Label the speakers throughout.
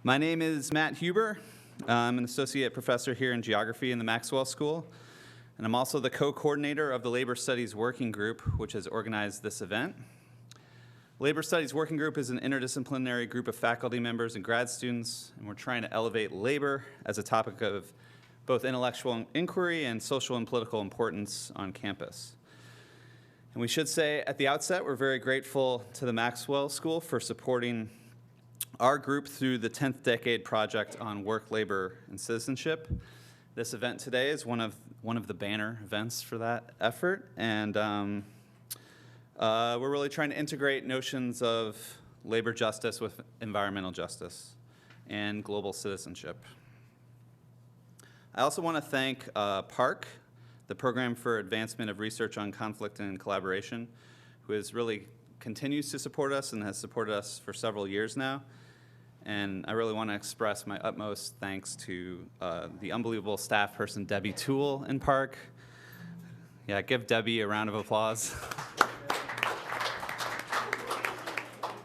Speaker 1: My name is Matt Huber. I'm an associate professor here in geography in the Maxwell School, and I'm also the co-coordinator of the Labor Studies Working Group, which has organized this event. Labor Studies Working Group is an interdisciplinary group of faculty members and grad students, and we're trying to elevate labor as a topic of both intellectual inquiry and social and political importance on campus. And we should say at the outset, we're very grateful to the Maxwell School for supporting our group through the 10th Decade Project on Work, Labor, and Citizenship. This event today is one of the banner events for that effort, and we're really trying to integrate notions of labor justice with environmental justice and global citizenship. I also want to thank PARC, the Program for Advancement of Research on Conflict and Collaboration, who continues to support us and has supported us for several years now. And I really want to express my utmost thanks to the unbelievable staff person, Debbie Toole in PARC. Yeah, give Debbie a round of applause.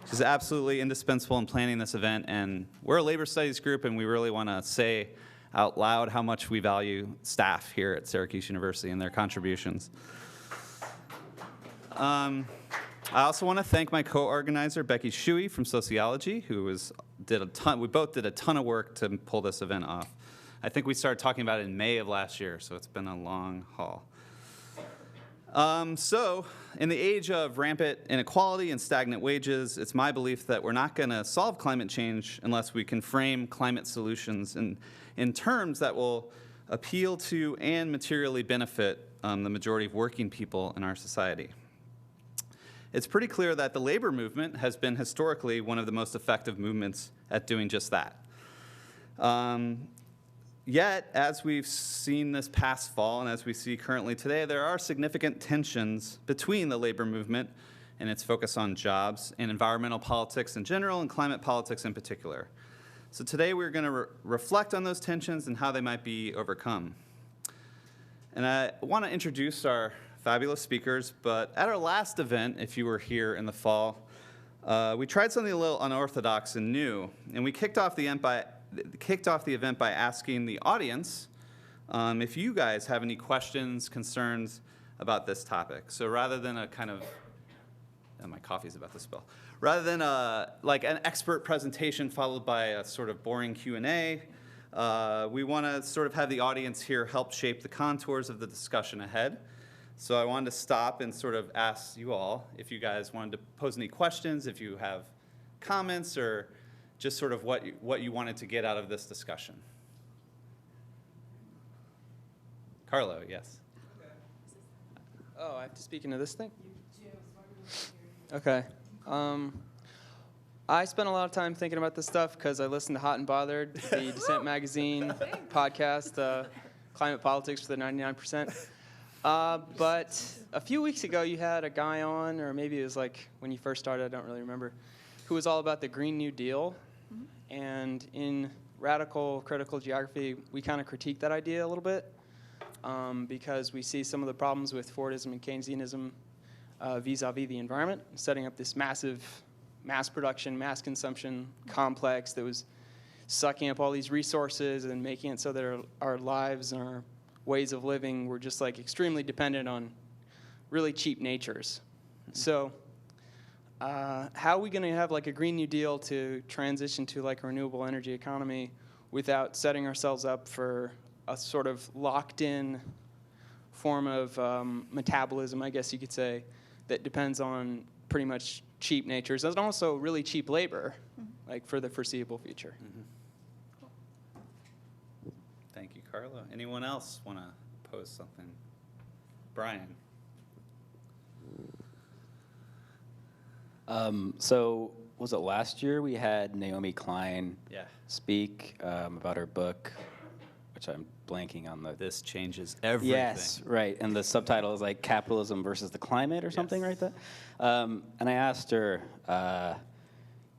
Speaker 1: She's absolutely indispensable in planning this event, and we're a labor studies group, and we really want to say out loud how much we value staff here at Syracuse University and their contributions. I also want to thank my co-organizer, Becky Shuey from Sociology, who we both did a ton of work to pull this event off. I think we started talking about it in May of last year, so it's been a long haul. So, in the age of rampant inequality and stagnant wages, it's my belief that we're not going to solve climate change unless we can frame climate solutions in terms that will appeal to and materially benefit the majority of working people in our society. It's pretty clear that the labor movement has been historically one of the most effective movements at doing just that. Yet, as we've seen this past fall and as we see currently today, there are significant tensions between the labor movement and its focus on jobs and environmental politics in general and climate politics in particular. So today we're going to reflect on those tensions and how they might be overcome. And I want to introduce our fabulous speakers, but at our last event, if you were here in the fall, we tried something a little unorthodox and new, and we kicked off the event by asking the audience if you guys have any questions, concerns about this topic. So rather than a kind of, my coffee's about to spill. Rather than like an expert presentation followed by a sort of boring Q&A, we want to sort of have the audience here help shape the contours of the discussion ahead. So I wanted to stop and sort of ask you all if you guys wanted to pose any questions, if you have comments, or just sort of what you wanted to get out of this discussion. Carlo, yes.
Speaker 2: Oh, I have to speak into this thing? Okay. I spent a lot of time thinking about this stuff because I listened to Hot and Bothered, the Dissent Magazine podcast, Climate Politics for the 99%. But a few weeks ago, you had a guy on, or maybe it was like when you first started, I don't really remember, who was all about the Green New Deal. Mm-hmm. And in Radical Critical Geography, we kind of critique that idea a little bit because we see some of the problems with Fordism and Keynesianism vis-a-vis the environment, setting up this massive mass production, mass consumption complex that was sucking up all these resources and making it so that our lives and our ways of living were just like extremely dependent on really cheap natures. So how are we going to have like a Green New Deal to transition to like a renewable energy economy without setting ourselves up for a sort of locked-in form of metabolism, I guess you could say, that depends on pretty much cheap natures and also really cheap labor, like for the foreseeable future.
Speaker 1: Mm-hmm. Thank you, Carlo. Anyone else want to pose something? Brian.
Speaker 3: So was it last year we had Naomi Klein speak about her book, which I'm blanking on the...
Speaker 1: This Changes Everything.
Speaker 3: Yes, right. And the subtitle is like Capitalism versus the Climate or something, right? That. And I asked her,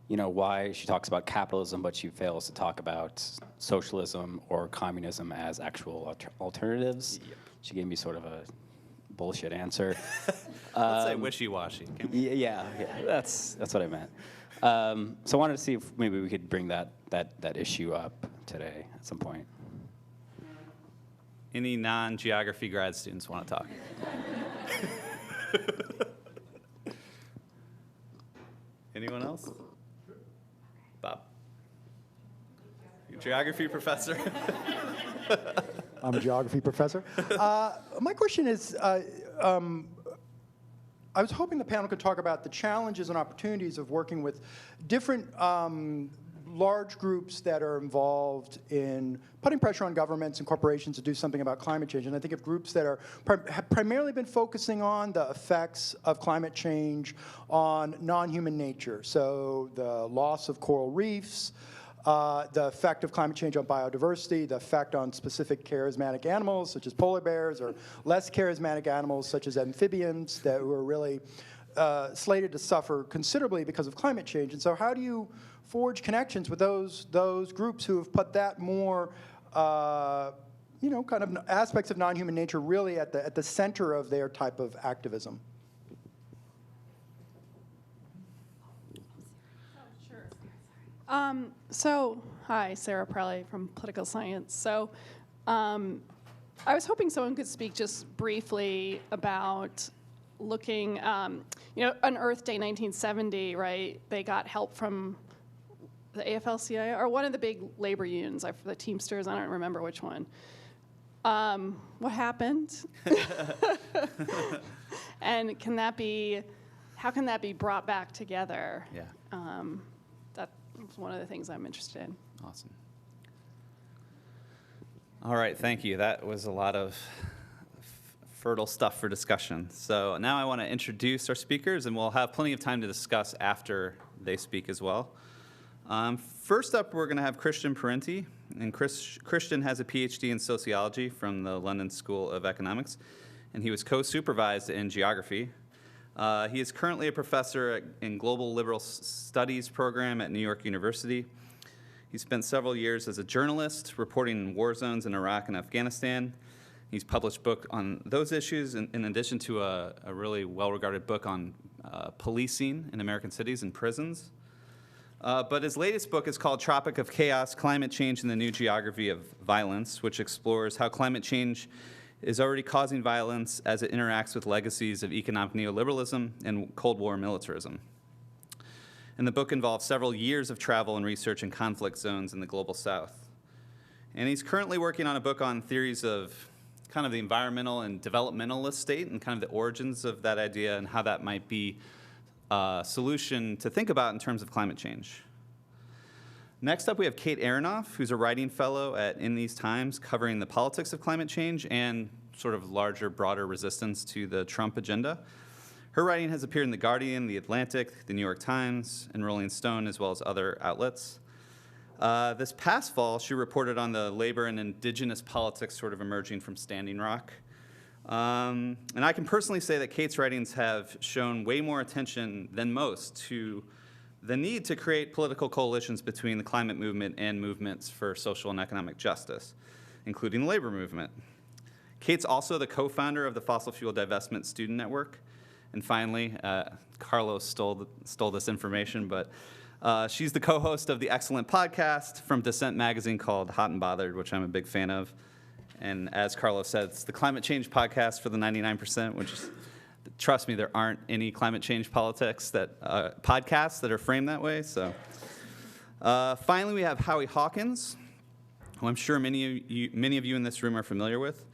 Speaker 3: why she talks about capitalism, but she fails to talk about socialism or communism as actual alternatives. Yep. She gave me sort of a bullshit answer.
Speaker 1: Let's say wishy-washy.
Speaker 3: Yeah, that's what I meant. So I wanted to see if maybe we could bring that issue up today at some point.
Speaker 1: Any non-geography grad students want to talk? Anyone else? Bob. Geography professor.
Speaker 4: I'm a geography professor. My question is, I was hoping the panel could talk about the challenges and opportunities of working with different large groups that are involved in putting pressure on governments and corporations to do something about climate change. And I think of groups that have primarily been focusing on the effects of climate change on non-human nature. So the loss of coral reefs, the effect of climate change on biodiversity, the effect on specific charismatic animals such as polar bears, or less charismatic animals such as amphibians that were really slated to suffer considerably because of climate change. And so how do you forge connections with those groups who have put that more, kind of aspects of non-human nature really at the center of their type of activism?
Speaker 5: Hi, Sarah Prelli from Political Science. So, I was hoping someone could speak just briefly about looking, on Earth Day 1970, right? They got help from the AFL-CIO, or one of the big labor unions, the Teamsters, I don't remember which one. What happened? And how can that be brought back together?
Speaker 1: Yeah.
Speaker 5: That's one of the things I'm interested in.
Speaker 1: Awesome. All right, thank you. That was a lot of fertile stuff for discussion. So now I want to introduce our speakers, and we'll have plenty of time to discuss after they speak as well. First up, we're going to have Christian Parenti. And Christian has a PhD in sociology from the London School of Economics, and he was co-supervised in geography. He is currently a professor in Global Liberal Studies program at New York University. He spent several years as a journalist reporting in war zones in Iraq and Afghanistan. He's published books on those issues in addition to a really well-regarded book on policing in American cities and prisons. But his latest book is called Tropic of Chaos, Climate Change and the New Geography of Violence, which explores how climate change is already causing violence as it interacts with legacies of economic neoliberalism and Cold War militarism. And the book involves several years of travel and research in conflict zones in the global south. And he's currently working on a book on theories of kind of the environmental and developmentalist state and kind of the origins of that idea and how that might be a solution to think about in terms of climate change. Next up, we have Kate Aronoff, who's a writing fellow at In These Times, covering the politics of climate change and sort of larger, broader resistance to the Trump agenda. Her writing has appeared in The Guardian, The Atlantic, The New York Times, and Rolling Stone, as well as other outlets. This past fall, she reported on the labor and indigenous politics sort of emerging from Standing Rock. And I can personally say that Kate's writings have shown way more attention than most to the need to create political coalitions between the climate movement and movements for social and economic justice, including the labor movement. Kate's also the co-founder of the Fossil Fuel Divestment Student Network. And finally, Carlos stole this information, but she's the co-host of the excellent podcast from Dissent Magazine called Hot and Bothered, which I'm a big fan of. And as Carlos said, it's the climate change podcast for the 99%, which is, trust me, there aren't any climate change podcasts that are framed that way. So finally, we have Howie Hawkins, who I'm sure many of you in this room are familiar with.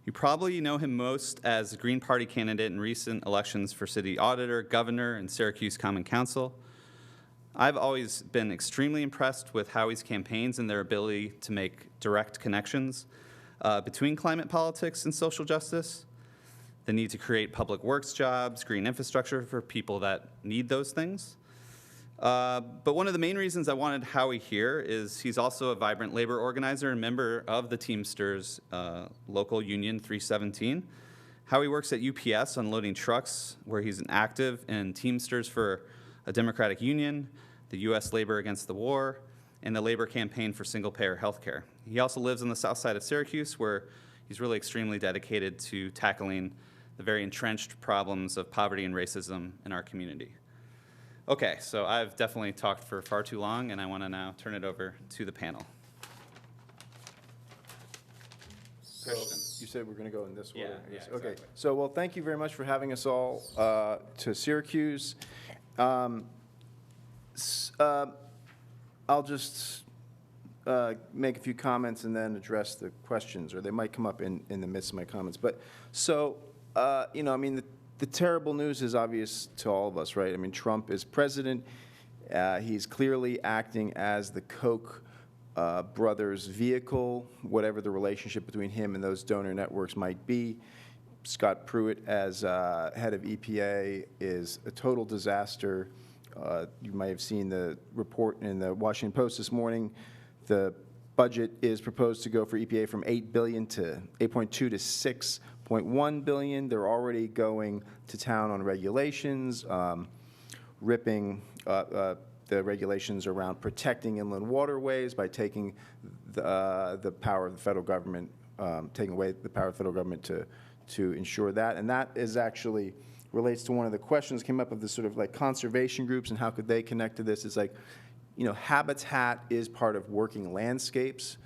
Speaker 1: You probably know him most as a Green Party candidate in recent elections for city auditor, governor, and Syracuse Common Council. I've always been extremely impressed with Howie's campaigns and their ability to make direct connections between climate politics and social justice, the need to create public works jobs, green infrastructure for people that need those things. But one of the main reasons I wanted Howie here is he's also a vibrant labor organizer and member of the Teamsters local union 317. Howie works at UPS unloading trucks, where he's an active in Teamsters for a Democratic Union, the U.S. Labor Against the War, and the Labor Campaign for Single-Payer Healthcare. He also lives on the south side of Syracuse, where he's really extremely dedicated to tackling the very entrenched problems of poverty and racism in our community. Okay, so I've definitely talked for far too long, and I want to now turn it over to the panel. Christian.
Speaker 6: You said we're going to go in this order.
Speaker 1: Yeah,
Speaker 6: Yes.
Speaker 1: yeah,
Speaker 6: Okay.
Speaker 1: exactly.
Speaker 6: So, well, thank you very much for having us all to Syracuse. I'll just make a few comments and then address the questions, or they might come up in the midst of my comments. But so, you know, I mean, the terrible news is obvious to all of us, right? I mean, Trump is president. He's clearly acting as the Koch brothers' vehicle, whatever the relationship between him and those donor networks might be. Scott Pruitt, as head of EPA, is a total disaster. You might have seen the report in the Washington Post this morning. The budget is proposed to go for EPA from $8 billion to $8.2 to $6.1 billion. They're already going to town on regulations, ripping the regulations around protecting inland waterways by taking the power of the federal government, taking away the power of the federal government to ensure that. And that is actually relates to one of the questions came up of the sort of like conservation groups and how could they connect to this. It's like, you know, habitat is part of working landscapes.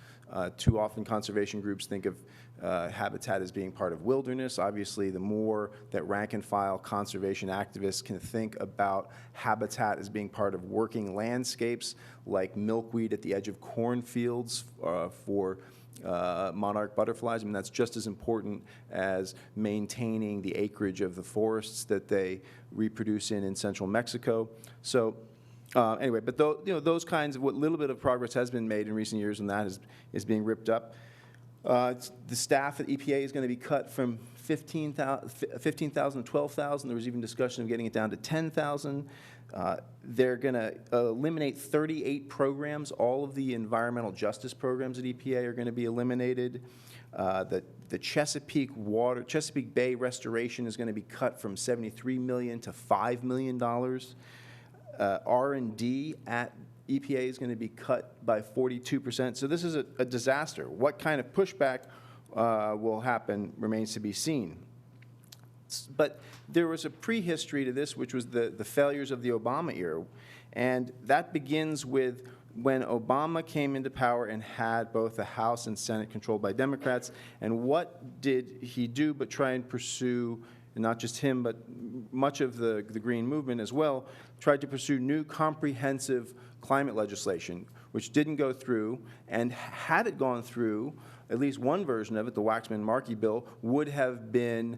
Speaker 6: Too often conservation groups think of habitat as being part of wilderness. Obviously, the more that rank and file conservation activists can think about habitat as being part of working landscapes, like milkweed at the edge of cornfields for monarch butterflies, I mean, that's just as important as maintaining the acreage of the forests that they reproduce in central Mexico. So anyway, but you know, those kinds of what little bit of progress has been made in recent years, and that is being ripped up. The staff at EPA is going to be cut from 15,000 to 12,000. There was even discussion of getting it down to 10,000. They're going to eliminate 38 programs. All of the environmental justice programs at EPA are going to be eliminated. The Chesapeake Bay restoration is going to be cut from $73 million to $5 million. R&D at EPA is going to be cut by 42%. So this is a disaster. What kind of pushback will happen remains to be seen. But there was a prehistory to this, which was the failures of the Obama era. And that begins with when Obama came into power and had both the House and Senate controlled by Democrats. And what did he do but try and pursue, and not just him, but much of the Green movement as well, tried to pursue new comprehensive climate legislation, which didn't go through. And had it gone through, at least one version of it, the Waxman-Markey bill, would have been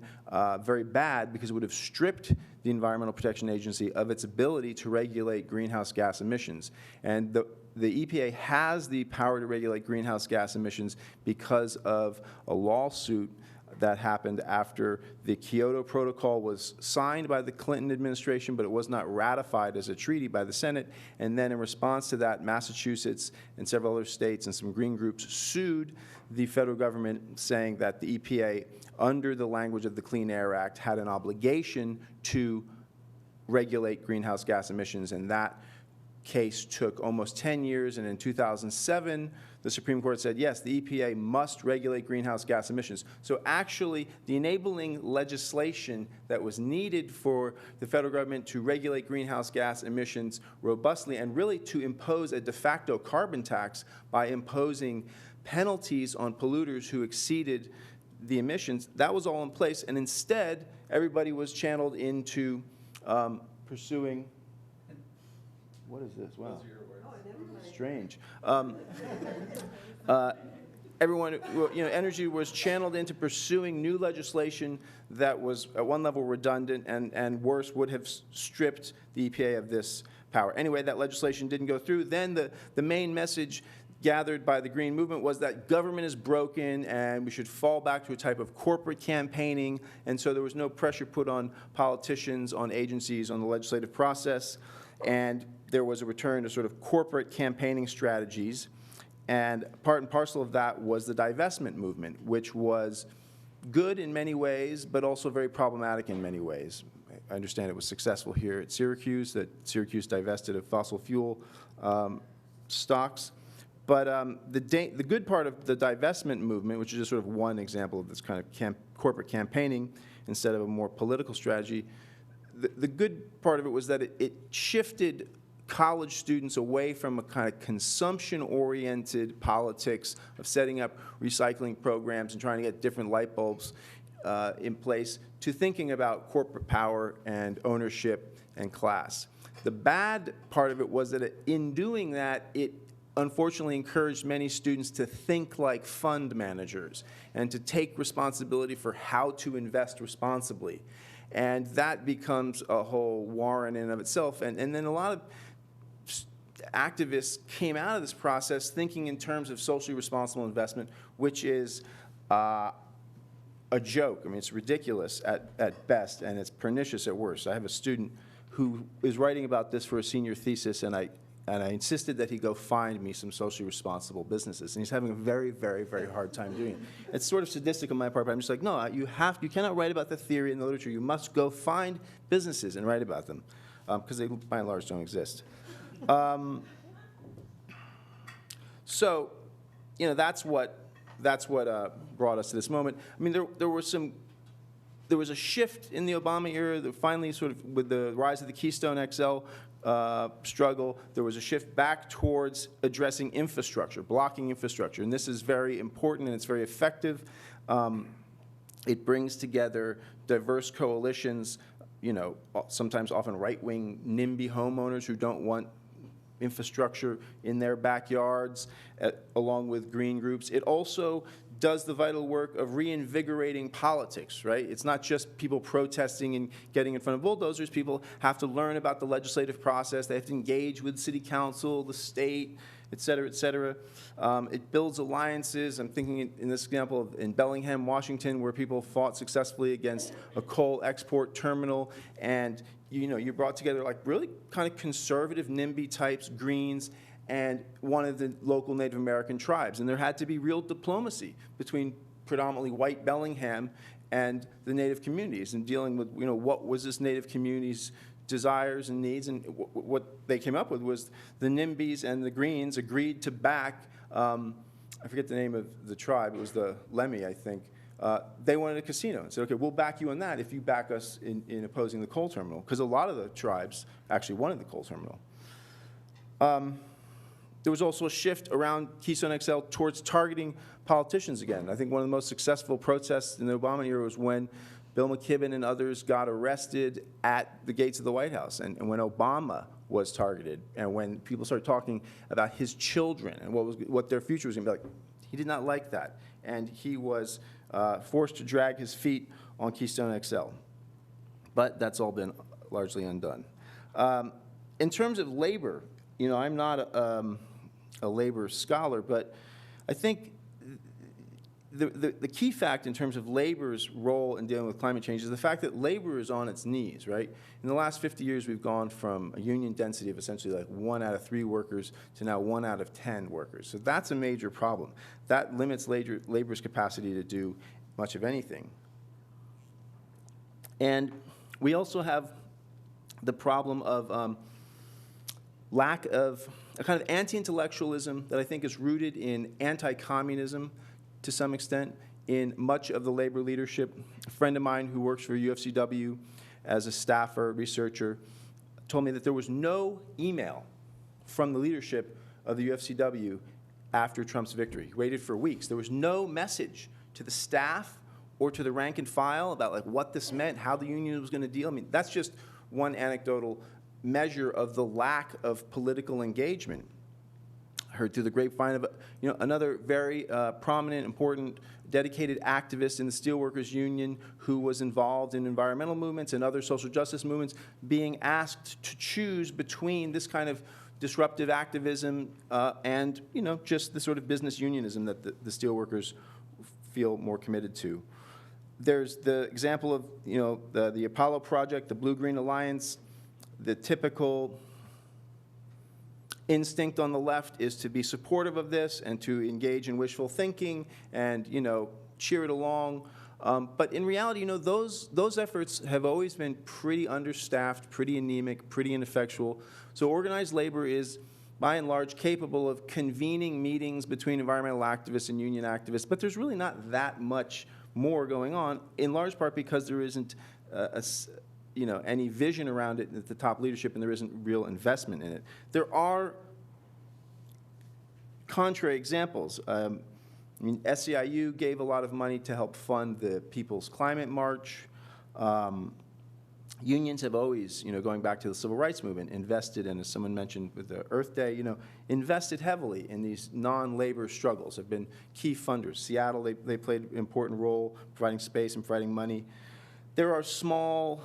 Speaker 6: very bad because it would have stripped the Environmental Protection Agency of its ability to regulate greenhouse gas emissions. And the EPA has the power to regulate greenhouse gas emissions because of a lawsuit that happened after the Kyoto Protocol was signed by the Clinton administration, but it was not ratified as a treaty by the Senate. And then in response to that, Massachusetts and several other states and some green groups sued the federal government, saying that the EPA, under the language of the Clean Air Act, had an obligation to regulate greenhouse gas emissions. And that case took almost 10 years, and in 2007, the Supreme Court said, yes, the EPA must regulate greenhouse gas emissions. So actually, the enabling legislation that was needed for the federal government to regulate greenhouse gas emissions robustly and really to impose a de facto carbon tax by imposing penalties on polluters who exceeded the emissions, that was all in place. And instead, everybody was channeled into pursuing. What is this? Wow. Strange. Everyone, you know, energy was channeled into pursuing new legislation that was at one level redundant and worse, would have stripped the EPA of this power. Anyway, that legislation didn't go through. Then the main message gathered by the Green movement was that government is broken and we should fall back to a type of corporate campaigning. And so there was no pressure put on politicians, on agencies, on the legislative process. And there was a return to sort of corporate campaigning strategies. And part and parcel of that was the divestment movement, which was good in many ways, but also very problematic in many ways. I understand it was successful here at Syracuse, that Syracuse divested of fossil fuel stocks. But the good part of the divestment movement, which is just sort of one example of this kind of corporate campaigning instead of a more political strategy, the good part of it was that it shifted college students away from a kind of consumption-oriented politics of setting up recycling programs and trying to get different light bulbs in place to thinking about corporate power and ownership and class. The bad part of it was that in doing that, it unfortunately encouraged many students to think like fund managers and to take responsibility for how to invest responsibly. And that becomes a whole war in and of itself. And then a lot of activists came out of this process thinking in terms of socially responsible investment, which is a joke. I mean, it's ridiculous at best, and it's pernicious at worst. I have a student who is writing about this for a senior thesis, and I insisted that he go find me some socially responsible businesses, and he's having a very, very, very hard time doing it. It's sort of sadistic on my part, but I'm just like, no, you cannot write about the theory in the literature. You must go find businesses and write about them, because they, by and large, don't exist. So, you know, that's what brought us to this moment. I mean, there was a shift in the Obama era that finally sort of, with the rise of the Keystone XL struggle, there was a shift back towards addressing infrastructure, blocking infrastructure. And this is very important and it's very effective. It brings together diverse coalitions, you know, sometimes often right-wing NIMBY homeowners who don't want infrastructure in their backyards, along with green groups. It also does the vital work of reinvigorating politics, right? It's not just people protesting and getting in front of bulldozers. People have to learn about the legislative process. They have to engage with city council, the state, et cetera, et cetera. It builds alliances. I'm thinking in this example in Bellingham, Washington, where people fought successfully against a coal export terminal, and you know, you brought together like really kind of conservative NIMBY types, Greens, and one of the local Native American tribes. And there had to be real diplomacy between predominantly white Bellingham and the Native communities in dealing with, you know, what was this Native community's desires and needs. And what they came up with was the NIMBYs and the Greens agreed to back, I forget the name of the tribe, it was the Lemhi, I think. They wanted a casino and said, okay, we'll back you on that if you back us in opposing the coal terminal, because a lot of the tribes actually wanted the coal terminal. There was also a shift around Keystone XL towards targeting politicians again. I think one of the most successful protests in the Obama era was when Bill McKibben and others got arrested at the gates of the White House, and when Obama was targeted, and when people started talking about his children and what their future was going to be like. He did not like that, and he was forced to drag his feet on Keystone XL. But that's all been largely undone. In terms of labor, you know, I'm not a labor scholar, but I think the key fact in terms of labor's role in dealing with climate change is the fact that labor is on its knees, right? In the last 50 years, we've gone from a union density of essentially like 1 out of 3 workers to now 1 out of 10 workers. So that's a major problem. That limits labor's capacity to do much of anything. And we also have the problem of lack of a kind of anti-intellectualism that I think is rooted in anti-communism to some extent in much of the labor leadership. A friend of mine who works for UFCW as a staffer, researcher, told me that there was no email from the leadership of the UFCW after Trump's victory. He waited for weeks. There was no message to the staff or to the rank and file about like what this meant, how the union was going to deal. I mean, that's just one anecdotal measure of the lack of political engagement. I heard through the grapevine of another very prominent, important, dedicated activist in the Steelworkers Union who was involved in environmental movements and other social justice movements being asked to choose between this kind of disruptive activism and just the sort of business unionism that the steelworkers feel more committed to. There's the example of the Apollo Project, the Blue-Green Alliance. The typical instinct on the left is to be supportive of this and to engage in wishful thinking and cheer it along. But in reality, those efforts have always been pretty understaffed, pretty anemic, pretty ineffectual. So organized labor is, by and large, capable of convening meetings between environmental activists and union activists, but there's really not that much more going on, in large part because there isn't any vision around it at the top leadership, and there isn't real investment in it. There are contrary examples. I mean, SEIU gave a lot of money to help fund the People's Climate March. Unions have always, going back to the civil rights movement, invested, and as someone mentioned with the Earth Day, invested heavily in these non-labor struggles, have been key funders. Seattle, they played an important role providing space and providing money. There are small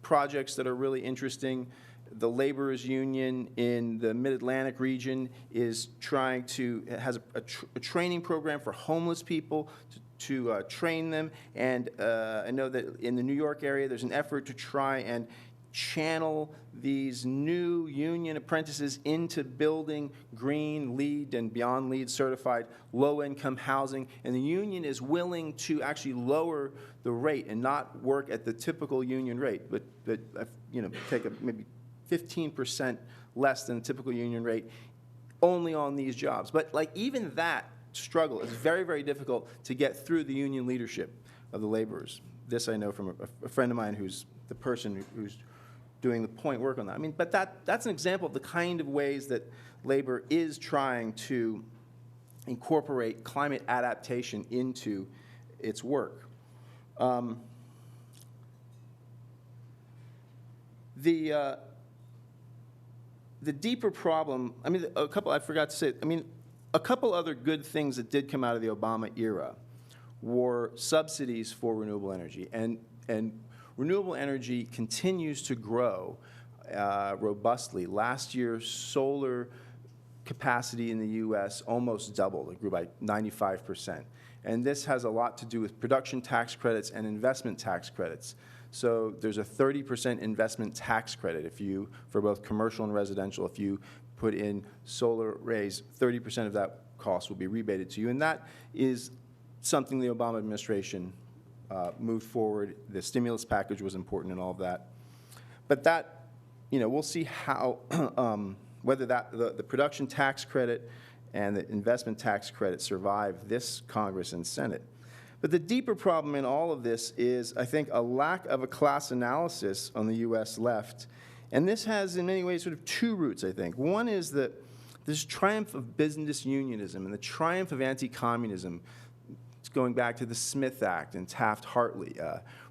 Speaker 6: projects that are really interesting. The laborers union in the Mid-Atlantic region is has a training program for homeless people to train them. And I know that in the New York area, there's an effort to try and channel these new union apprentices into building green, LEED, and beyond LEED certified low-income housing. And the union is willing to actually lower the rate and not work at the typical union rate, but take maybe 15% less than the typical union rate only on these jobs. But even that struggle is very, very difficult to get through the union leadership of the laborers. This I know from a friend of mine who's the person who's doing the point work on that. I mean, but that's an example of the kind of ways that labor is trying to incorporate climate adaptation into its work. The deeper problem, I mean, I forgot to say, a couple other good things that did come out of the Obama era were subsidies for renewable energy. And renewable energy continues to grow robustly. Last year, solar capacity in the U.S. almost doubled. It grew by 95%. And this has a lot to do with production tax credits and investment tax credits. So there's a 30% investment tax credit for both commercial and residential. If you put in solar arrays, 30% of that cost will be rebated to you. And that is something the Obama administration moved forward. The stimulus package was important in all of that. But that, we'll see how, whether the production tax credit and the investment tax credit survive this Congress and Senate. But the deeper problem in all of this is, I think, a lack of a class analysis on the U.S. left. And this has, in many ways, sort of two roots, I think. One is that this triumph of business unionism and the triumph of anti-communism, going back to the Smith Act and Taft-Hartley,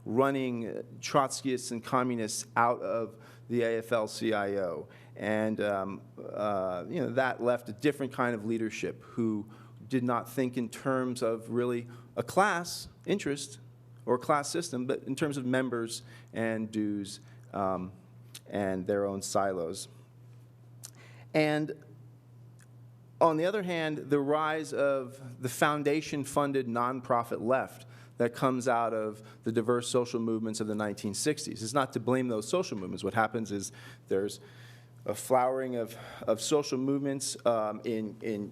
Speaker 6: running Trotskyists and communists out of the AFL-CIO. And that left a different kind of leadership who did not think in terms of really a class interest or a class system, but in terms of members and dues and their own silos. And on the other hand, the rise of the foundation-funded nonprofit left that comes out of the diverse social movements of the 1960s. It's not to blame those social movements. What happens is there's a flowering of social movements in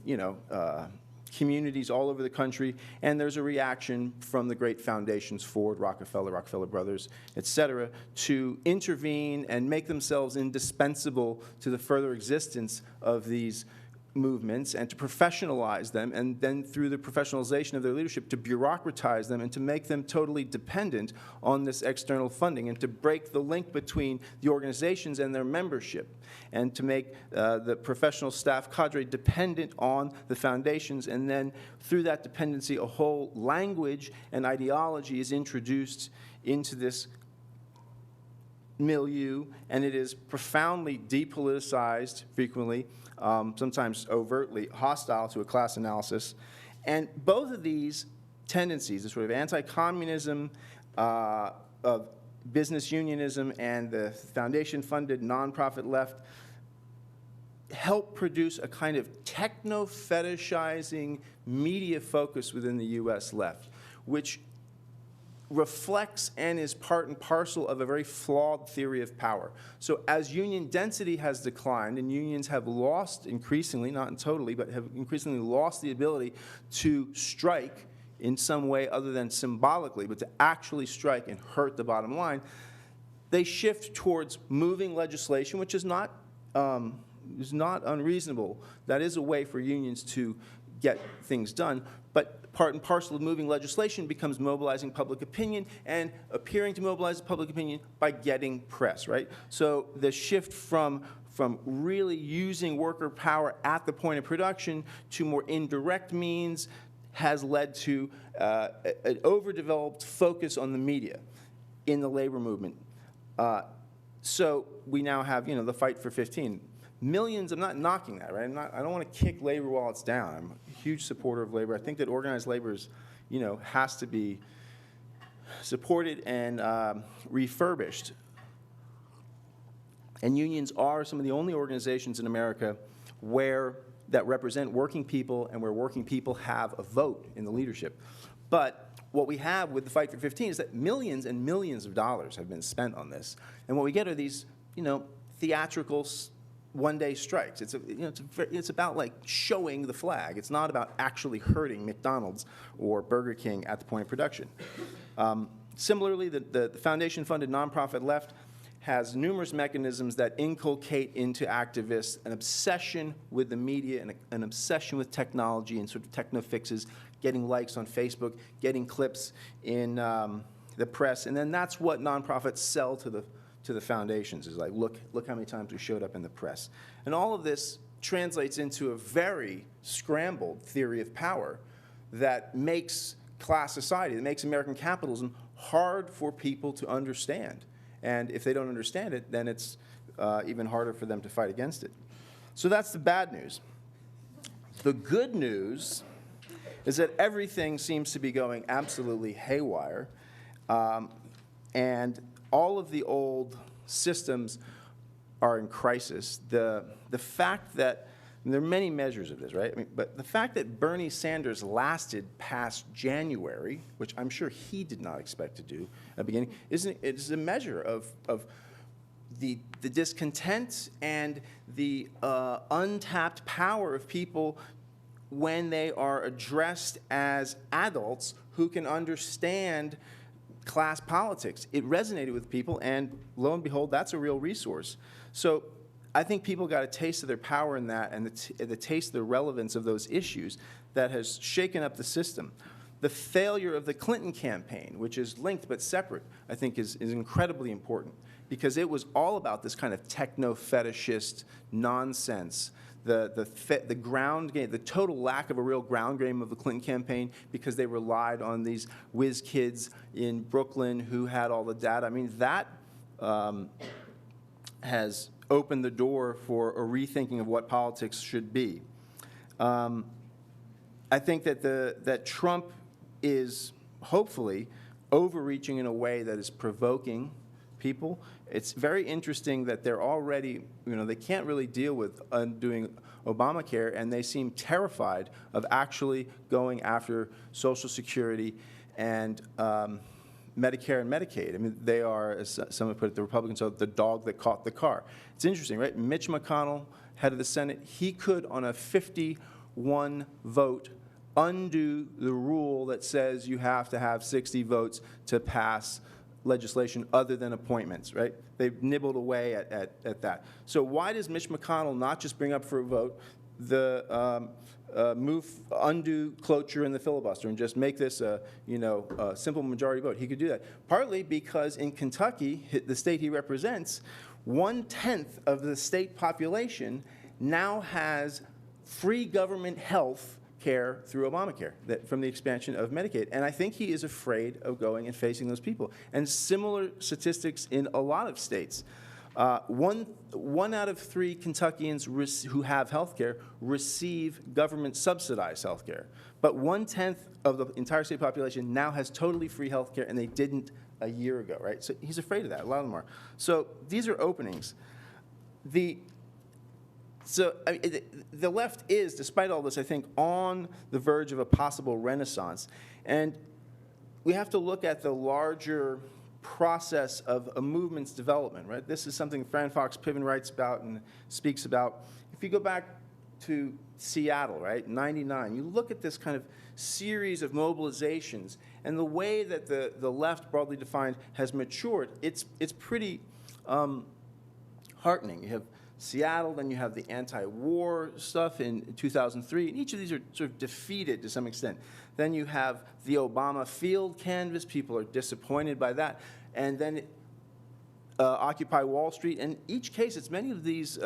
Speaker 6: communities all over the country, and there's a reaction from the great foundations, Ford, Rockefeller Brothers, et cetera, to intervene and make themselves indispensable to the further existence of these movements and to professionalize them, and then through the professionalization of their leadership to bureaucratize them and to make them totally dependent on this external funding and to break the link between the organizations and their membership and to make the professional staff cadre dependent on the foundations, and then through that dependency a whole language and ideology is introduced into this milieu, and it is profoundly depoliticized frequently, sometimes overtly hostile to a class analysis. And both of these tendencies, the sort of anti-communism of business unionism and the foundation-funded nonprofit left, help produce a kind of techno-fetishizing media focus within the U.S. left, which reflects and is part and parcel of a very flawed theory of power. So as union density has declined and unions have lost increasingly, not totally, but have increasingly lost the ability to strike in some way other than symbolically, but to actually strike and hurt the bottom line, they shift towards moving legislation, which is not unreasonable. That is a way for unions to get things done. But part and parcel of moving legislation becomes mobilizing public opinion and appearing to mobilize public opinion by getting press, right? So the shift from really using worker power at the point of production to more indirect means has led to an overdeveloped focus on the media in the labor movement. So we now have, the fight for 15. Millions, I'm not knocking that, right? I don't want to kick labor while it's down. I'm a huge supporter of labor. I think that organized labor is, has to be supported and refurbished. And unions are some of the only organizations in America that represent working people and where working people have a vote in the leadership. But what we have with the Fight for 15 is that millions and millions of dollars have been spent on this. And what we get are these, theatrical one-day strikes. It's about like showing the flag. It's not about actually hurting McDonald's or Burger King at the point of production. Similarly, the foundation-funded nonprofit left has numerous mechanisms that inculcate into activists an obsession with the media and an obsession with technology and sort of techno fixes, getting likes on Facebook, getting clips in the press, and then that's what nonprofits sell to the foundations. Is like, look how many times we showed up in the press, and all of this translates into a very scrambled theory of power that makes class society, that makes American capitalism hard for people to understand. And if they don't understand it, then it's even harder for them to fight against it. So that's the bad news. The good news is that everything seems to be going absolutely haywire, and all of the old systems are in crisis. The fact that, and there are many measures of this, right? But the fact that Bernie Sanders lasted past January, which I'm sure he did not expect to do at the beginning, is a measure of the discontent and the untapped power of people when they are addressed as adults who can understand class politics. It resonated with people, and lo and behold, that's a real resource. So I think people got a taste of their power in that, and the taste of the relevance of those issues that has shaken up the system. The failure of the Clinton campaign, which is linked but separate, I think is incredibly important, because it was all about this kind of techno-fetishist nonsense. The ground game, the total lack of a real ground game of the Clinton campaign, because they relied on these whiz kids in Brooklyn who had all the data. I mean, that has opened the door for a rethinking of what politics should be. I think that Trump is hopefully overreaching in a way that is provoking people. It's very interesting that they're already, they can't really deal with undoing Obamacare, and they seem terrified of actually going after Social Security and Medicare and Medicaid. I mean, they are, as someone put it, the Republicans are the dog that caught the car. It's interesting, right? Mitch McConnell, head of the Senate, he could, on a 51 vote, undo the rule that says you have to have 60 votes to pass legislation other than appointments, right? They've nibbled away at that. So why does Mitch McConnell not just bring up for a vote the undo cloture in the filibuster and just make this a simple majority vote? He could do that. Partly because in Kentucky, the state he represents, 1/10 of the state population now has free government health care through Obamacare, from the expansion of Medicaid. And I think he is afraid of going and facing those people. And similar statistics in a lot of states. One out of 3 Kentuckians who have health care receive government-subsidized health care. But 1/10 of the entire state population now has totally free health care, and they didn't a year ago, right? So he's afraid of that. A lot of them are. So these are openings. So the left is, despite all this, I think, on the verge of a possible renaissance. And we have to look at the larger process of a movement's development, right? This is something Fran Fox Piven writes about and speaks about. If you go back to Seattle, right, 99, you look at this kind of series of mobilizations, and the way that the left, broadly defined, has matured, it's pretty heartening. You have Seattle, then you have the anti-war stuff in 2003, and each of these are sort of defeated to some extent. Then you have the Obama field canvass. People are disappointed by that. And then Occupy Wall Street. In each case, it's many of these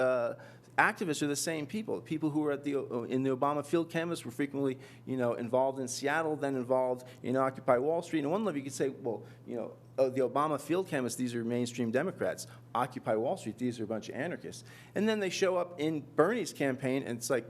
Speaker 6: activists are the same people. People who were in the Obama field canvass were frequently, involved in Seattle, then involved in Occupy Wall Street. And one level, you could say, well, the Obama field canvass, these are mainstream Democrats. Occupy Wall Street, these are a bunch of anarchists. And then they show up in Bernie's campaign, and it's like,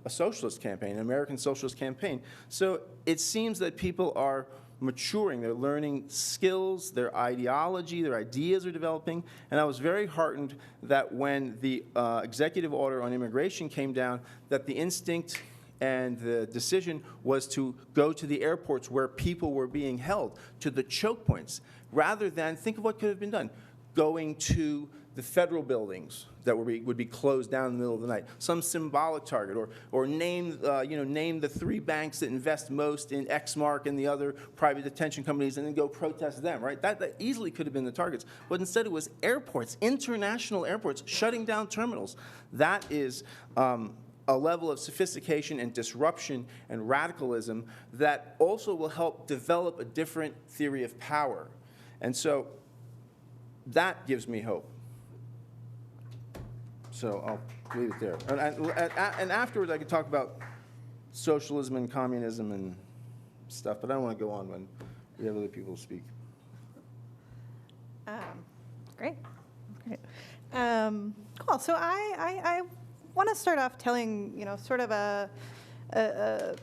Speaker 6: a socialist campaign, an American socialist campaign. So it seems that people are maturing, they're learning skills, their ideology, their ideas are developing, and I was very heartened that when the executive order on immigration came down, that the instinct and the decision was to go to the airports where people were being held, to the choke points, rather than, think of what could have been done, going to the federal buildings that would be closed down in the middle of the night, some symbolic target, or name the 3 banks that invest most in Xmark and the other private detention companies, and then go protest them, right? That easily could have been the targets, but instead it was airports, international airports, shutting down terminals. That is a level of sophistication and disruption and radicalism that also will help develop a different theory of power, and so that gives me hope. So I'll leave it there. And afterwards, I could talk about socialism and communism and stuff, but I don't want to go on when we have other people speak.
Speaker 7: Great. Cool. So I want to start off telling, sort of a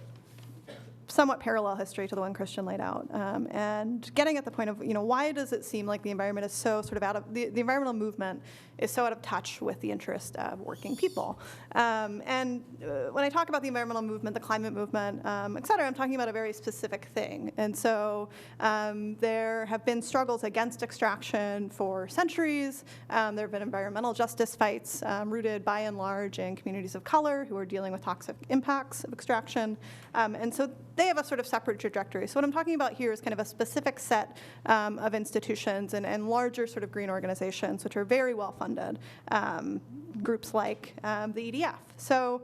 Speaker 7: somewhat parallel history to the one Christian laid out, and getting at the point of, why does it seem like the environment is so sort of the environmental movement is so out of touch with the interest of working people. And when I talk about the environmental movement, the climate movement, et cetera, I'm talking about a very specific thing. And so there have been struggles against extraction for centuries. There have been environmental justice fights rooted by and large in communities of color who are dealing with toxic impacts of extraction. And so they have a sort of separate trajectory. So what I'm talking about here is kind of a specific set of institutions and larger sort of green organizations, which are very well funded, groups like the EDF. So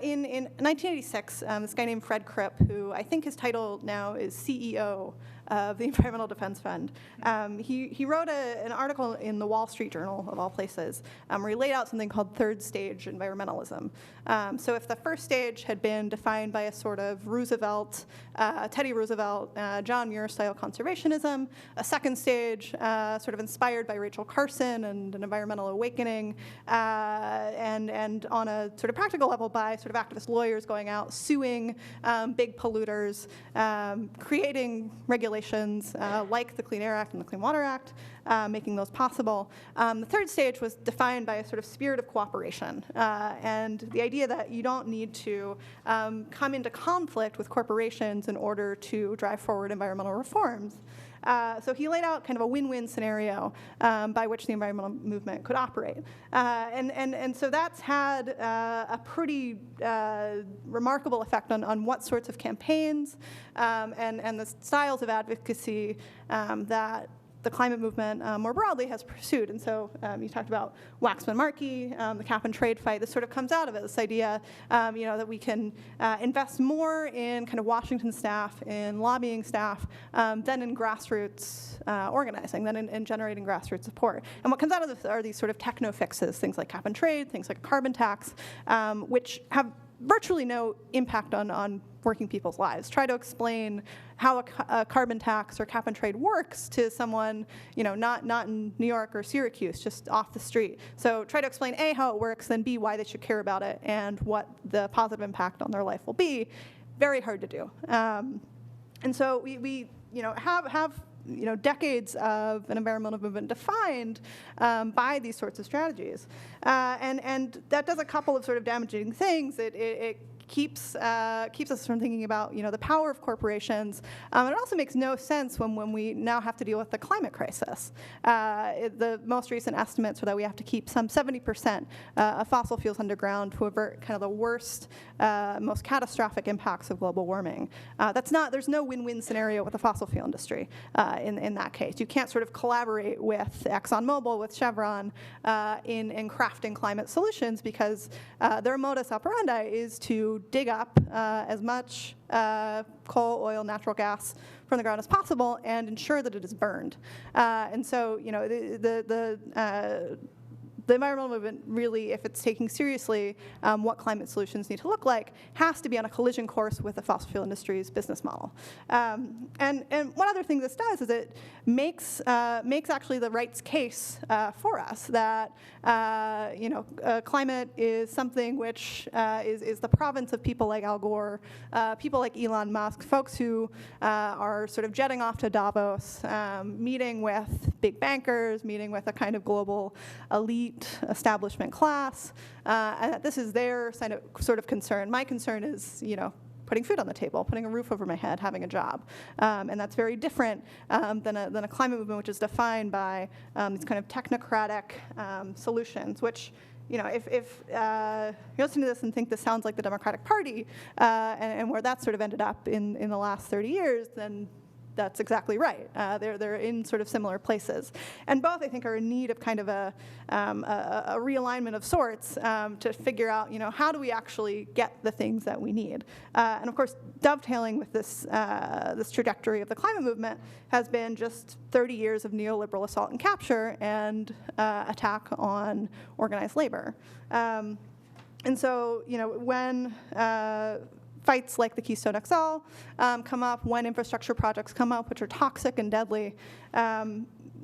Speaker 7: in 1986, this guy named Fred Kripp, who I think his title now is CEO of the Environmental Defense Fund, he wrote an article in the Wall Street Journal, of all places, where he laid out something called third stage environmentalism. So if the first stage had been defined by a sort of Roosevelt, Teddy Roosevelt, John Muir-style conservationism, a second stage sort of inspired by Rachel Carson and an environmental awakening, and on a sort of practical level by sort of activist lawyers going out, suing big polluters, creating regulations like the Clean Air Act and the Clean Water Act, making those possible. The third stage was defined by a sort of spirit of cooperation, and the idea that you don't need to come into conflict with corporations in order to drive forward environmental reforms. So he laid out kind of a win-win scenario by which the environmental movement could operate. And so that's had a pretty remarkable effect on what sorts of campaigns and the styles of advocacy that the climate movement more broadly has pursued. And so you talked about Waxman-Markey, the cap and trade fight. This sort of comes out of it, this idea that we can invest more in kind of Washington staff, in lobbying staff, than in grassroots organizing, than in generating grassroots support. And what comes out of this are these sort of techno fixes, things like cap and trade, things like a carbon tax, which have virtually no impact on working people's lives. Try to explain how a carbon tax or cap and trade works to someone, not in New York or Syracuse, just off the street. So try to explain A, how it works, then B, why they should care about it, and what the positive impact on their life will be. Very hard to do. And so we have decades of an environmental movement defined by these sorts of strategies. And that does a couple of sort of damaging things. It keeps us from thinking about the power of corporations. And it also makes no sense when we now have to deal with the climate crisis. The most recent estimates are that we have to keep some 70% of fossil fuels underground to avert kind of the worst, most catastrophic impacts of global warming. There's no win-win scenario with the fossil fuel industry in that case. You can't sort of collaborate with ExxonMobil, with Chevron in crafting climate solutions, because their modus operandi is to dig up as much coal, oil, natural gas from the ground as possible and ensure that it is burned. And so, the environmental movement really, if it's taking seriously what climate solutions need to look like, has to be on a collision course with the fossil fuel industry's business model. And one other thing this does is it makes actually the rights case for us that climate is something which is the province of people like Al Gore, people like Elon Musk, folks who are sort of jetting off to Davos, meeting with big bankers, meeting with a kind of global elite establishment class, and that this is their sort of concern. My concern is, putting food on the table, putting a roof over my head, having a job, and that's very different than a climate movement which is defined by these kind of technocratic solutions, which. If you're listening to this and think this sounds like the Democratic Party and where that sort of ended up in the last 30 years, then that's exactly right. They're in sort of similar places. And both, I think, are in need of kind of a realignment of sorts to figure out, how do we actually get the things that we need? And of course, dovetailing with this trajectory of the climate movement has been just 30 years of neoliberal assault and capture and attack on organized labor. And so, when fights like the Keystone XL come up, when infrastructure projects come up, which are toxic and deadly,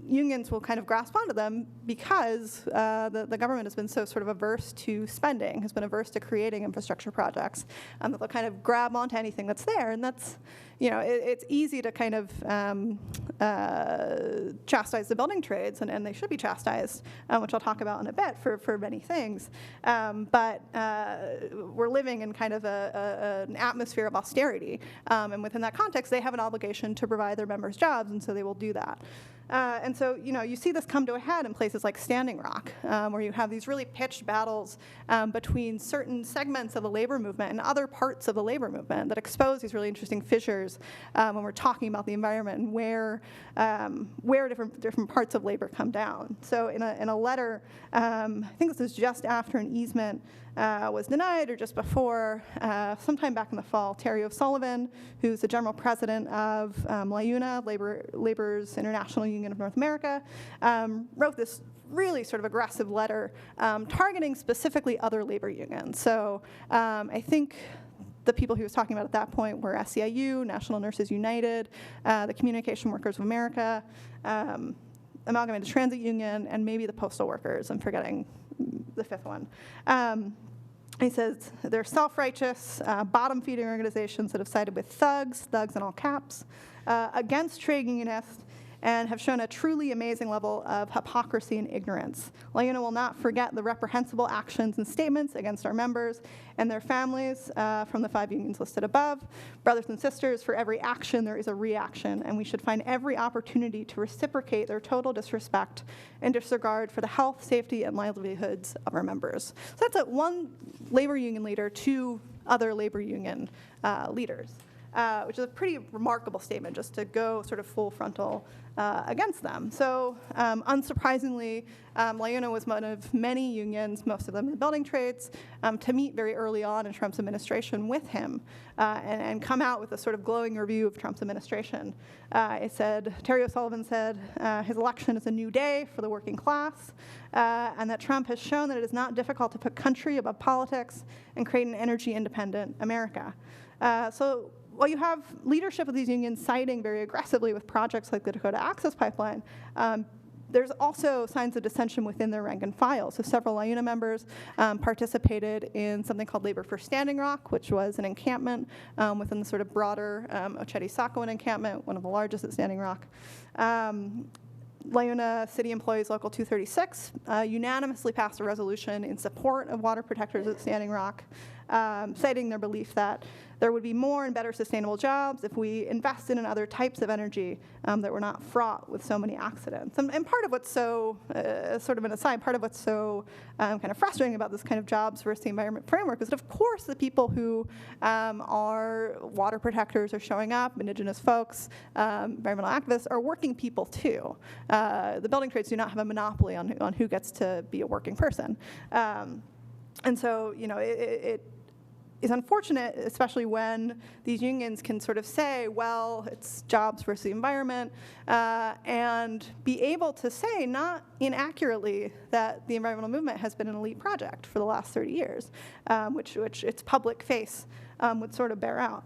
Speaker 7: unions will kind of grasp onto them because the government has been so sort of averse to spending, has been averse to creating infrastructure projects, that they'll kind of grab onto anything that's there. And that's, it's easy to kind of chastise the building trades, and they should be chastised, which I'll talk about in a bit for many things. But we're living in kind of an atmosphere of austerity. And within that context, they have an obligation to provide their members jobs, and so they will do that. And so, you see this come to a head in places like Standing Rock, where you have these really pitched battles between certain segments of the labor movement and other parts of the labor movement that expose these really interesting fissures when we're talking about the environment and where different parts of labor come down. So in a letter, I think this is just after an easement was denied, or just before, sometime back in the fall, Terry O'Sullivan, who's the general president of LIUNA, Labor's International Union of North America, wrote this really sort of aggressive letter targeting specifically other labor unions. So I think the people he was talking about at that point were SEIU, National Nurses United, the Communication Workers of America, Amalgamated Transit Union, and maybe the Postal Workers. I'm forgetting the fifth one. He says they're self-righteous, bottom-feeding organizations that have sided with thugs in all caps, against trade unionists, and have shown a truly amazing level of hypocrisy and ignorance. LIUNA will not forget the reprehensible actions and statements against our members and their families from the 5 unions listed above. Brothers and sisters, for every action there is a reaction, and we should find every opportunity to reciprocate their total disrespect and disregard for the health, safety, and livelihoods of our members. So that's one labor union leader to other labor union leaders. Which is a pretty remarkable statement, just to go sort of full frontal against them. So unsurprisingly, LIUNA was one of many unions, most of them in the building trades, to meet very early on in Trump's administration with him and come out with a sort of glowing review of Trump's administration. It said, Terry O'Sullivan said, his election is a new day for the working class, and that Trump has shown that it is not difficult to put country above politics and create an energy-independent America. So while you have leadership of these unions siding very aggressively with projects like the Dakota Access Pipeline, there's also signs of dissension within their rank and file. So several LIUNA members participated in something called Labor for Standing Rock, which was an encampment within the sort of broader Oceti-Sakowin encampment, one of the largest at Standing Rock. LIUNA City Employees Local 236 unanimously passed a resolution in support of water protectors at Standing Rock. citing their belief that there would be more and better sustainable jobs if we invested in other types of energy that were not fraught with so many accidents. And part of what's so, sort of an aside, part of what's so kind of frustrating about this kind of jobs versus the environment framework is that, of course, the people who are water protectors are showing up, indigenous folks, environmental activists, are working people too. The building trades do not have a monopoly on who gets to be a working person. And so, you know, it is unfortunate, especially when these unions can sort of say, well, it's jobs versus the environment, and be able to say, not inaccurately, that the environmental movement has been an elite project for the last 30 years, which its public face would sort of bear out.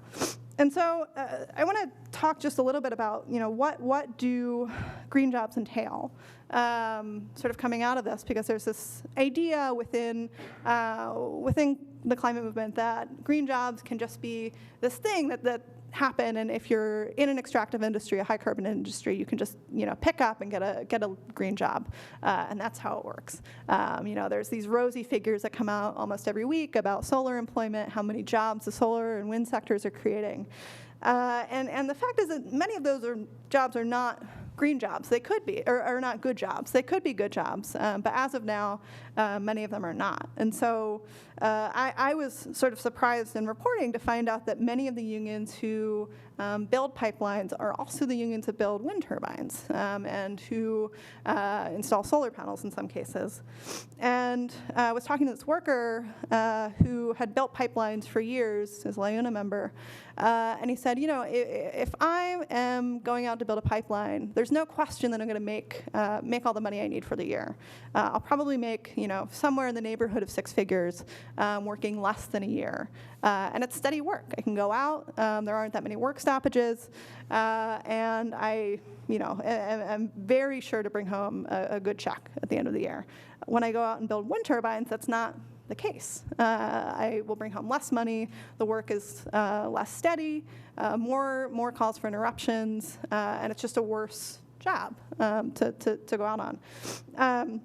Speaker 7: And so I want to talk just a little bit about, you know, what do green jobs entail, sort of coming out of this, because there's this idea within the climate movement that green jobs can just be this thing that happen, and if you're in an extractive industry, a high carbon industry, you can just, you know, pick up and get a green job, and that's how it works. You know, there's these rosy figures that come out almost every week about solar employment, how many jobs the solar and wind sectors are creating, and the fact is that many of those jobs are not green jobs. They could be, or not good jobs. They could be good jobs, but as of now, many of them are not. And so I was sort of surprised in reporting to find out that many of the unions who build pipelines are also the unions that build wind turbines and who install solar panels in some cases. And I was talking to this worker who had built pipelines for years, as a LIUNA member, and he said, you know, if I am going out to build a pipeline, there's no question that I'm going to make all the money I need for the year. I'll probably make, you know, somewhere in the neighborhood of 6 figures, working less than a year. And it's steady work. I can go out, there aren't that many work stoppages, and I, you know, am very sure to bring home a good check at the end of the year. When I go out and build wind turbines, that's not the case. I will bring home less money, the work is less steady, more calls for interruptions, and it's just a worse job to go out on.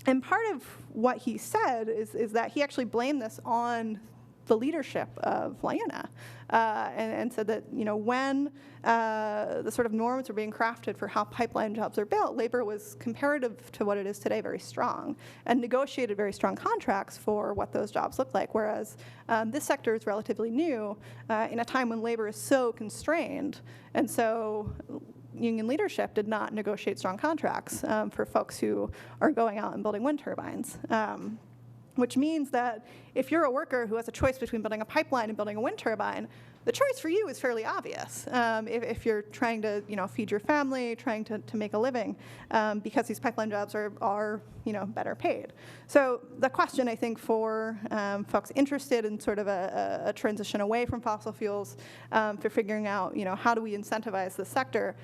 Speaker 7: And part of what he said is that he actually blamed this on the leadership of LIUNA, and said that, you know, when the sort of norms were being crafted for how pipeline jobs are built, labor was, comparative to what it is today, very strong, and negotiated very strong contracts for what those jobs look like, whereas this sector is relatively new in a time when labor is so constrained, and so union leadership did not negotiate strong contracts for folks who are going out and building wind turbines. Which means that if you're a worker who has a choice between building a pipeline and building a wind turbine, the choice for you is fairly obvious if you're trying to, you know, feed your family, trying to make a living, because these pipeline jobs are you know, better paid. So the question, I think, for folks interested in sort of a transition away from fossil fuels, for figuring out, you know, how do we incentivize the sector,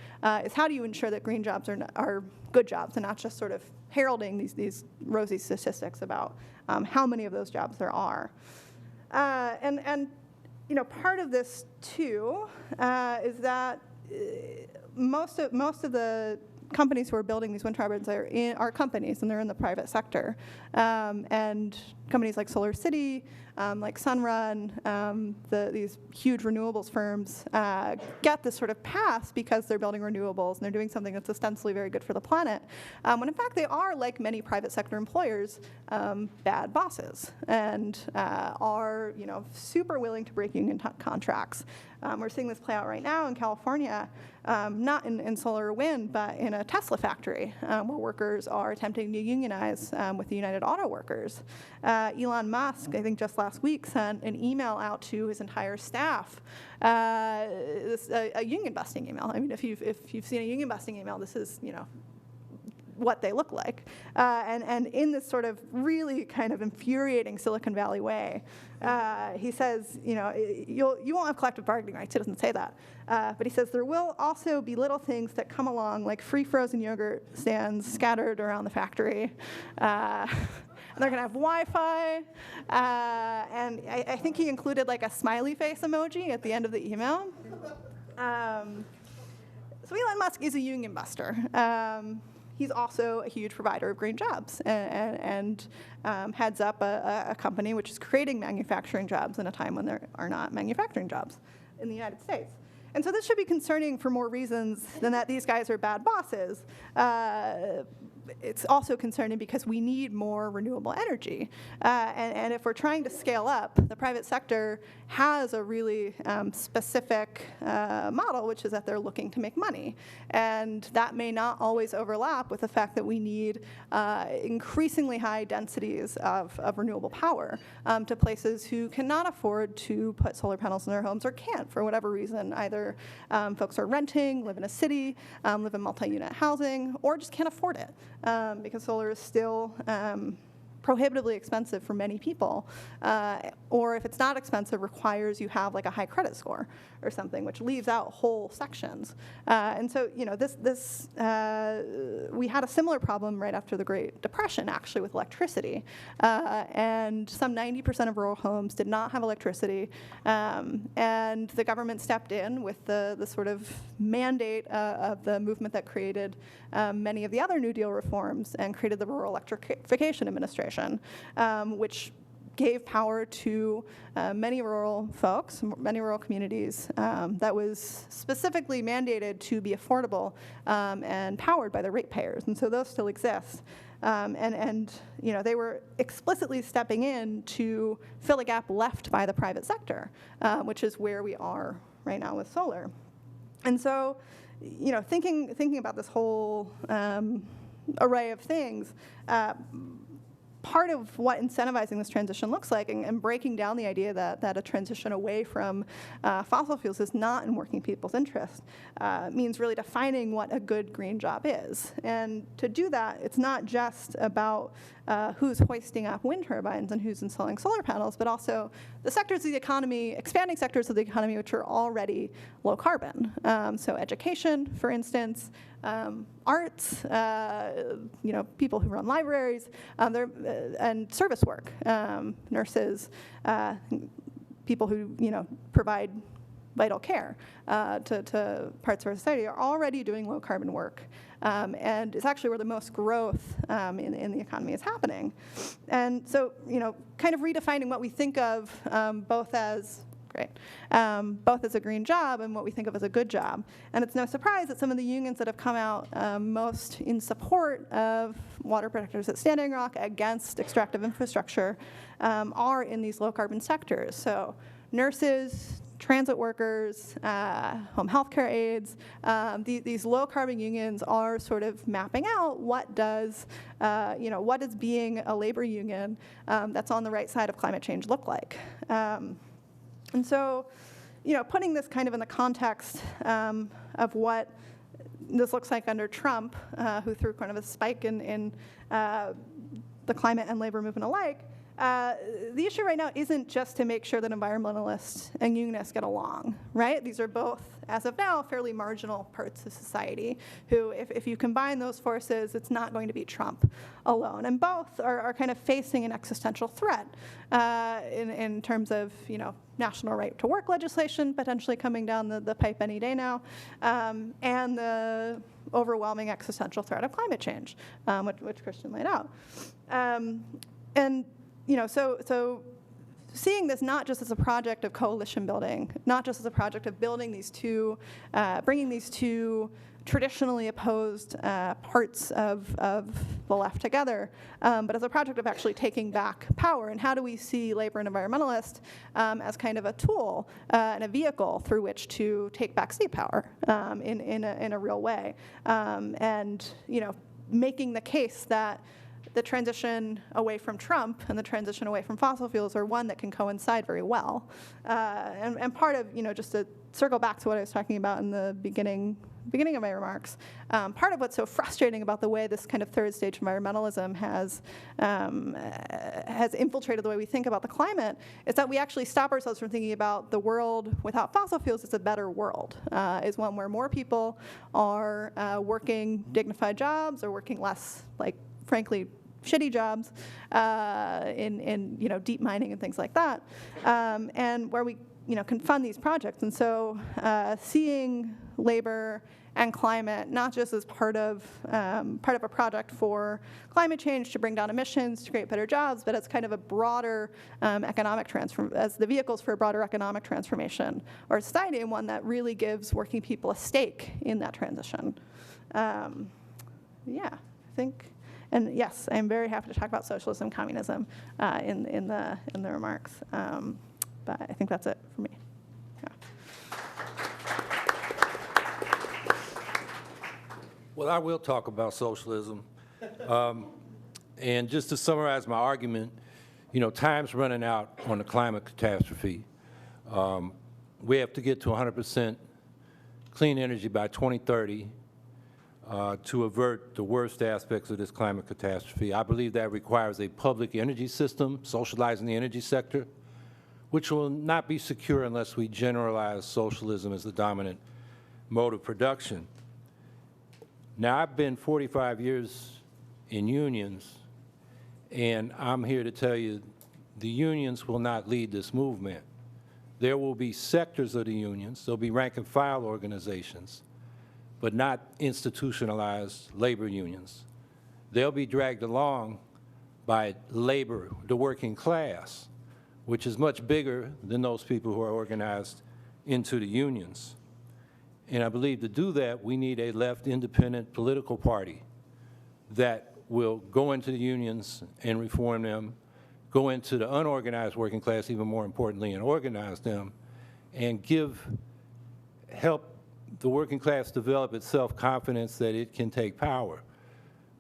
Speaker 7: is how do you ensure that green jobs are good jobs and not just sort of heralding these rosy statistics about how many of those jobs there are. And you know, part of this too is that most of the companies who are building these wind turbines are companies, and they're in the private sector. And companies like SolarCity, like Sunrun, these huge renewables firms get this sort of pass because they're building renewables and they're doing something that's ostensibly very good for the planet, when in fact they are, like many private sector employers, bad bosses and are, you know, super willing to break union contracts. We're seeing this play out right now in California, not in solar or wind, but in a Tesla factory, where workers are attempting to unionize with the United Auto Workers. Elon Musk, I think just last week, sent an email out to his entire staff, a union busting email. I mean, if you've seen a union busting email, this is, you know, what they look like. And in this sort of really kind of infuriating Silicon Valley way, he says, you know, you won't have collective bargaining rights. He doesn't say that. But he says there will also be little things that come along, like free frozen yogurt stands scattered around the factory. And they're going to have Wi-Fi. And I think he included like a smiley face emoji at the end of the email. So Elon Musk is a union buster. he's also a huge provider of green jobs and heads up a company which is creating manufacturing jobs in a time when there are not manufacturing jobs in the United States. And so this should be concerning for more reasons than that these guys are bad bosses. It's also concerning because we need more renewable energy. And if we're trying to scale up, the private sector has a really specific model, which is that they're looking to make money. And that may not always overlap with the fact that we need increasingly high densities of renewable power to places who cannot afford to put solar panels in their homes or can't for whatever reason. Either folks are renting, live in a city, live in multi-unit housing, or just can't afford it. Because solar is still prohibitively expensive for many people, or if it's not expensive, requires you have like a high credit score or something, which leaves out whole sections. And so, you know, we had a similar problem right after the Great Depression, actually, with electricity. And some 90% of rural homes did not have electricity, and the government stepped in with the sort of mandate of the movement that created many of the other New Deal reforms and created the Rural Electrification Administration, which gave power to many rural folks, many rural communities, that was specifically mandated to be affordable and powered by the ratepayers. And so those still exist. And you know, they were explicitly stepping in to fill a gap left by the private sector, which is where we are right now with solar. And so, you know, thinking about this whole array of things, part of what incentivizing this transition looks like and breaking down the idea that a transition away from fossil fuels is not in working people's interest means really defining what a good green job is. And to do that, it's not just about who's hoisting up wind turbines and who's installing solar panels, but also the sectors of the economy, expanding sectors of the economy which are already low carbon. So education, for instance, arts, you know, people who run libraries, and service work, nurses, people who, you know, provide vital care to parts of our society are already doing low carbon work. And it's actually where the most growth in the economy is happening. And so, you know, kind of redefining what we think of both as both as a green job and what we think of as a good job. And it's no surprise that some of the unions that have come out most in support of water protectors at Standing Rock against extractive infrastructure are in these low carbon sectors. So nurses, transit workers, home health care aides, these low carbon unions are sort of mapping out what does, you know, what does being a labor union that's on the right side of climate change look like. And so, you know, putting this kind of in the context of what this looks like under Trump, who threw kind of a spike in the climate and labor movement alike, the issue right now isn't just to make sure that environmentalists and unionists get along, right? These are both, as of now, fairly marginal parts of society who, if you combine those forces, it's not going to be Trump alone. And both are kind of facing an existential threat in terms of, you know, national right to work legislation potentially coming down the pipe any day now, and the overwhelming existential threat of climate change, which Christian laid out. And you know, so seeing this not just as a project of coalition building, not just as a project of building these two, bringing these two traditionally opposed parts of the left together, but as a project of actually taking back power. And how do we see labor and environmentalists as kind of a tool and a vehicle through which to take back state power in a real way, and you know, making the case that the transition away from Trump and the transition away from fossil fuels are one that can coincide very well. And part of, you know, just to circle back to what I was talking about in the beginning of my remarks, part of what's so frustrating about the way this kind of third stage environmentalism has infiltrated the way we think about the climate is that we actually stop ourselves from thinking about the world without fossil fuels as a better world, is one where more people are working dignified jobs or working less, like, frankly, shitty jobs in you know, deep mining and things like that, and where we, you know, can fund these projects. And so seeing labor and climate, not just as part of a project for climate change to bring down emissions, to create better jobs, but as kind of a broader economic as the vehicles for a broader economic transformation or society, and one that really gives working people a stake in that transition. Yeah, I think. And yes, I'm very happy to talk about socialism, communism in the remarks. But I think that's it for me. Yeah.
Speaker 8: Well, I will talk about socialism. And just to summarize my argument, time's running out on the climate catastrophe. We have to get to 100% clean energy by 2030. To avert the worst aspects of this climate catastrophe. I believe that requires a public energy system, socializing the energy sector, which will not be secure unless we generalize socialism as the dominant mode of production. Now, I've been 45 years in unions, and I'm here to tell you the unions will not lead this movement. There will be sectors of the unions, there'll be rank and file organizations, but not institutionalized labor unions. They'll be dragged along by labor, the working class, which is much bigger than those people who are organized into the unions. And I believe to do that, we need a left independent political party that will go into the unions and reform them, go into the unorganized working class, even more importantly, and organize them, and help the working class develop its self-confidence that it can take power.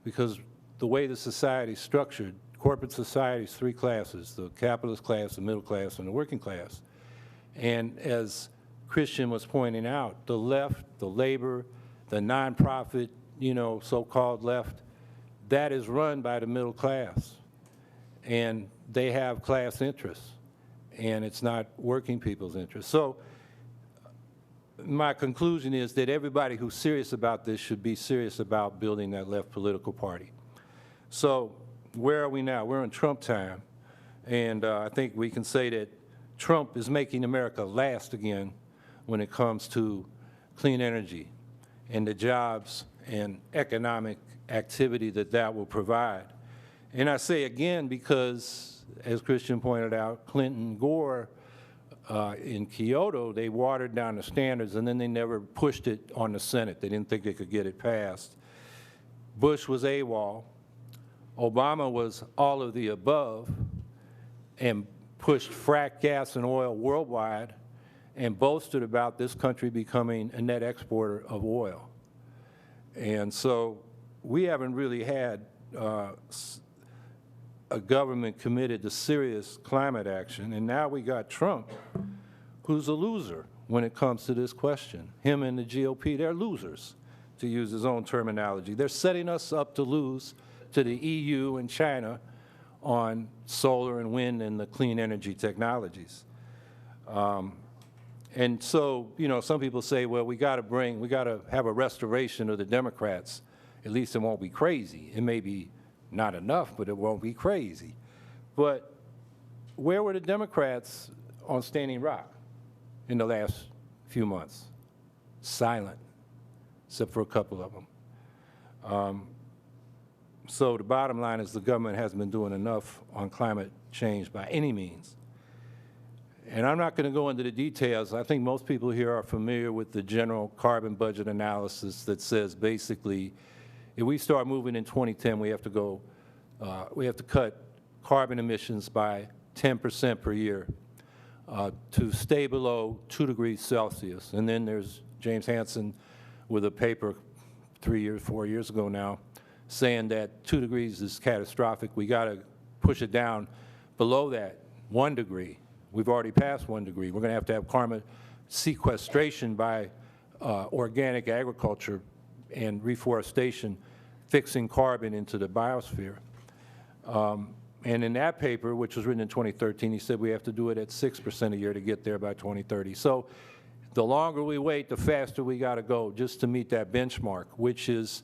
Speaker 8: Because the way the society is structured, corporate society is three classes: the capitalist class, the middle class, and the working class. And as Christian was pointing out, the left, the labor, the nonprofit, so-called left, that is run by the middle class. And they have class interests, and it's not working people's interests. So my conclusion is that everybody who's serious about this should be serious about building that left political party. So where are we now? We're in Trump time, and I think we can say that Trump is making America last again when it comes to clean energy and the jobs and economic activity that will provide. And I say again because, as Christian pointed out, Clinton, Gore, in Kyoto, they watered down the standards, and then they never pushed it on the Senate. They didn't think they could get it passed. Bush was AWOL. Obama was all of the above and pushed frack gas and oil worldwide and boasted about this country becoming a net exporter of oil. And so we haven't really had a government committed to serious climate action, and now we got Trump, who's a loser when it comes to this question. Him and the GOP, they're losers, to use his own terminology. They're setting us up to lose to the EU and China on solar and wind and the clean energy technologies. And so, some people say, well, we got to have a restoration of the Democrats. At least it won't be crazy. It may be not enough, but it won't be crazy. But where were the Democrats on Standing Rock in the last few months? Silent, except for a couple of them. So the bottom line is the government hasn't been doing enough on climate change by any means. And I'm not going to go into the details. I think most people here are familiar with the general carbon budget analysis that says basically, if we start moving in 2010, we have to cut carbon emissions by 10% per year to stay below 2 degrees Celsius. And then there's James Hansen with a paper 4 years ago now, saying that 2 degrees is catastrophic. We got to push it down below that, 1 degree. We've already passed 1 degree. We're going to have carbon sequestration by organic agriculture and reforestation, fixing carbon into the biosphere. And in that paper, which was written in 2013, he said we have to do it at 6% a year to get there by 2030. So the longer we wait, the faster we got to go just to meet that benchmark, which is,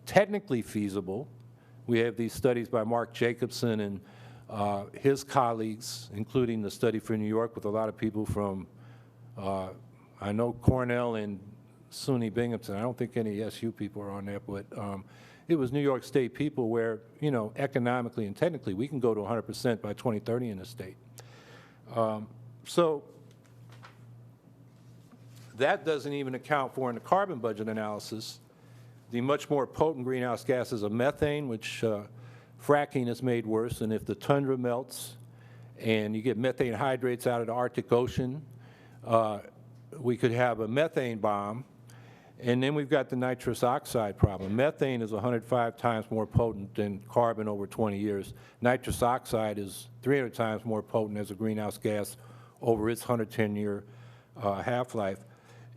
Speaker 8: technically feasible. We have these studies by Mark Jacobson and his colleagues, including the study for New York with a lot of people from, I know Cornell and SUNY Binghamton. I don't think any SU people are on that, but it was New York State people where, you know, economically and technically we can go to 100% by 2030 in the state. So that doesn't even account for in the carbon budget analysis the much more potent greenhouse gases of methane, which fracking has made worse. And if the tundra melts and you get methane hydrates out of the Arctic Ocean, we could have a methane bomb. And then we've got the nitrous oxide problem. Methane is 105 times more potent than carbon over 20 years. Nitrous oxide is 300 times more potent as a greenhouse gas over its 110-year half-life.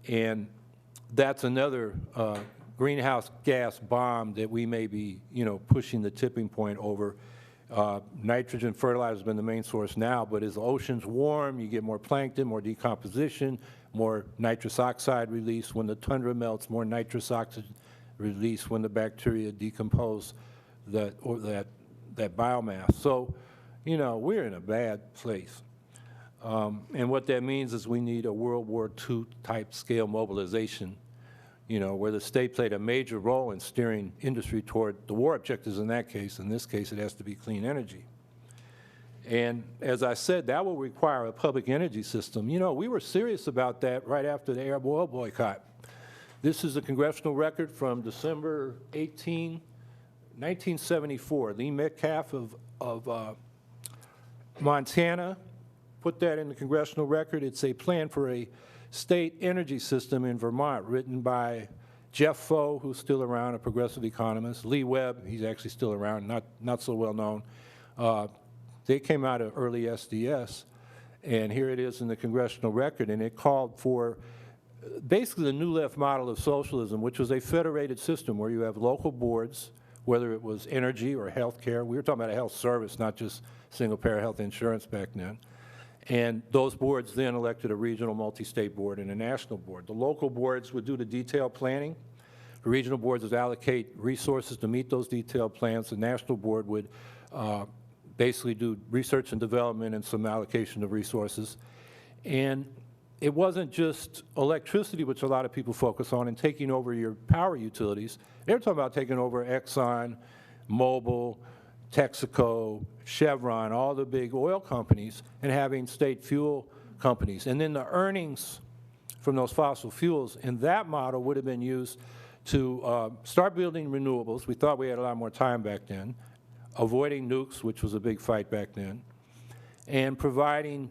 Speaker 8: And that's another greenhouse gas bomb that we may be, you know, pushing the tipping point over. Nitrogen fertilizer has been the main source now, but as the oceans warm, you get more plankton, more decomposition, more nitrous oxide release. When the tundra melts, more nitrous oxide release when the bacteria decompose that biomass. So, you know, we're in a bad place. And what that means is we need a World War II type scale mobilization, you know, where the state played a major role in steering industry toward the war objectives in that case. In this case, it has to be clean energy. And as I said, that will require a public energy system. You know, we were serious about that right after the Arab oil boycott. This is a congressional record from December 18, 1974. Lee Metcalf of Montana put that in the congressional record. It's a plan for a state energy system in Vermont, written by Jeff Foe, who's still around, a progressive economist. Lee Webb, he's actually still around, not so well known. They came out of early SDS, and here it is in the congressional record, and it called for basically the New Left model of socialism, which was a federated system where you have local boards, whether it was energy or healthcare. We were talking about a health service, not just single-payer health insurance back then. And those boards then elected a regional multi-state board and a national board. The local boards would do the detailed planning. The regional boards would allocate resources to meet those detailed plans. The national board would basically do research and development and some allocation of resources. And it wasn't just electricity, which a lot of people focus on, and taking over your power utilities. They were talking about taking over Exxon, Mobil, Texaco, Chevron, all the big oil companies, and having state fuel companies. And then the earnings from those fossil fuels in that model would have been used to start building renewables. We thought we had a lot more time back then, avoiding nukes, which was a big fight back then, and providing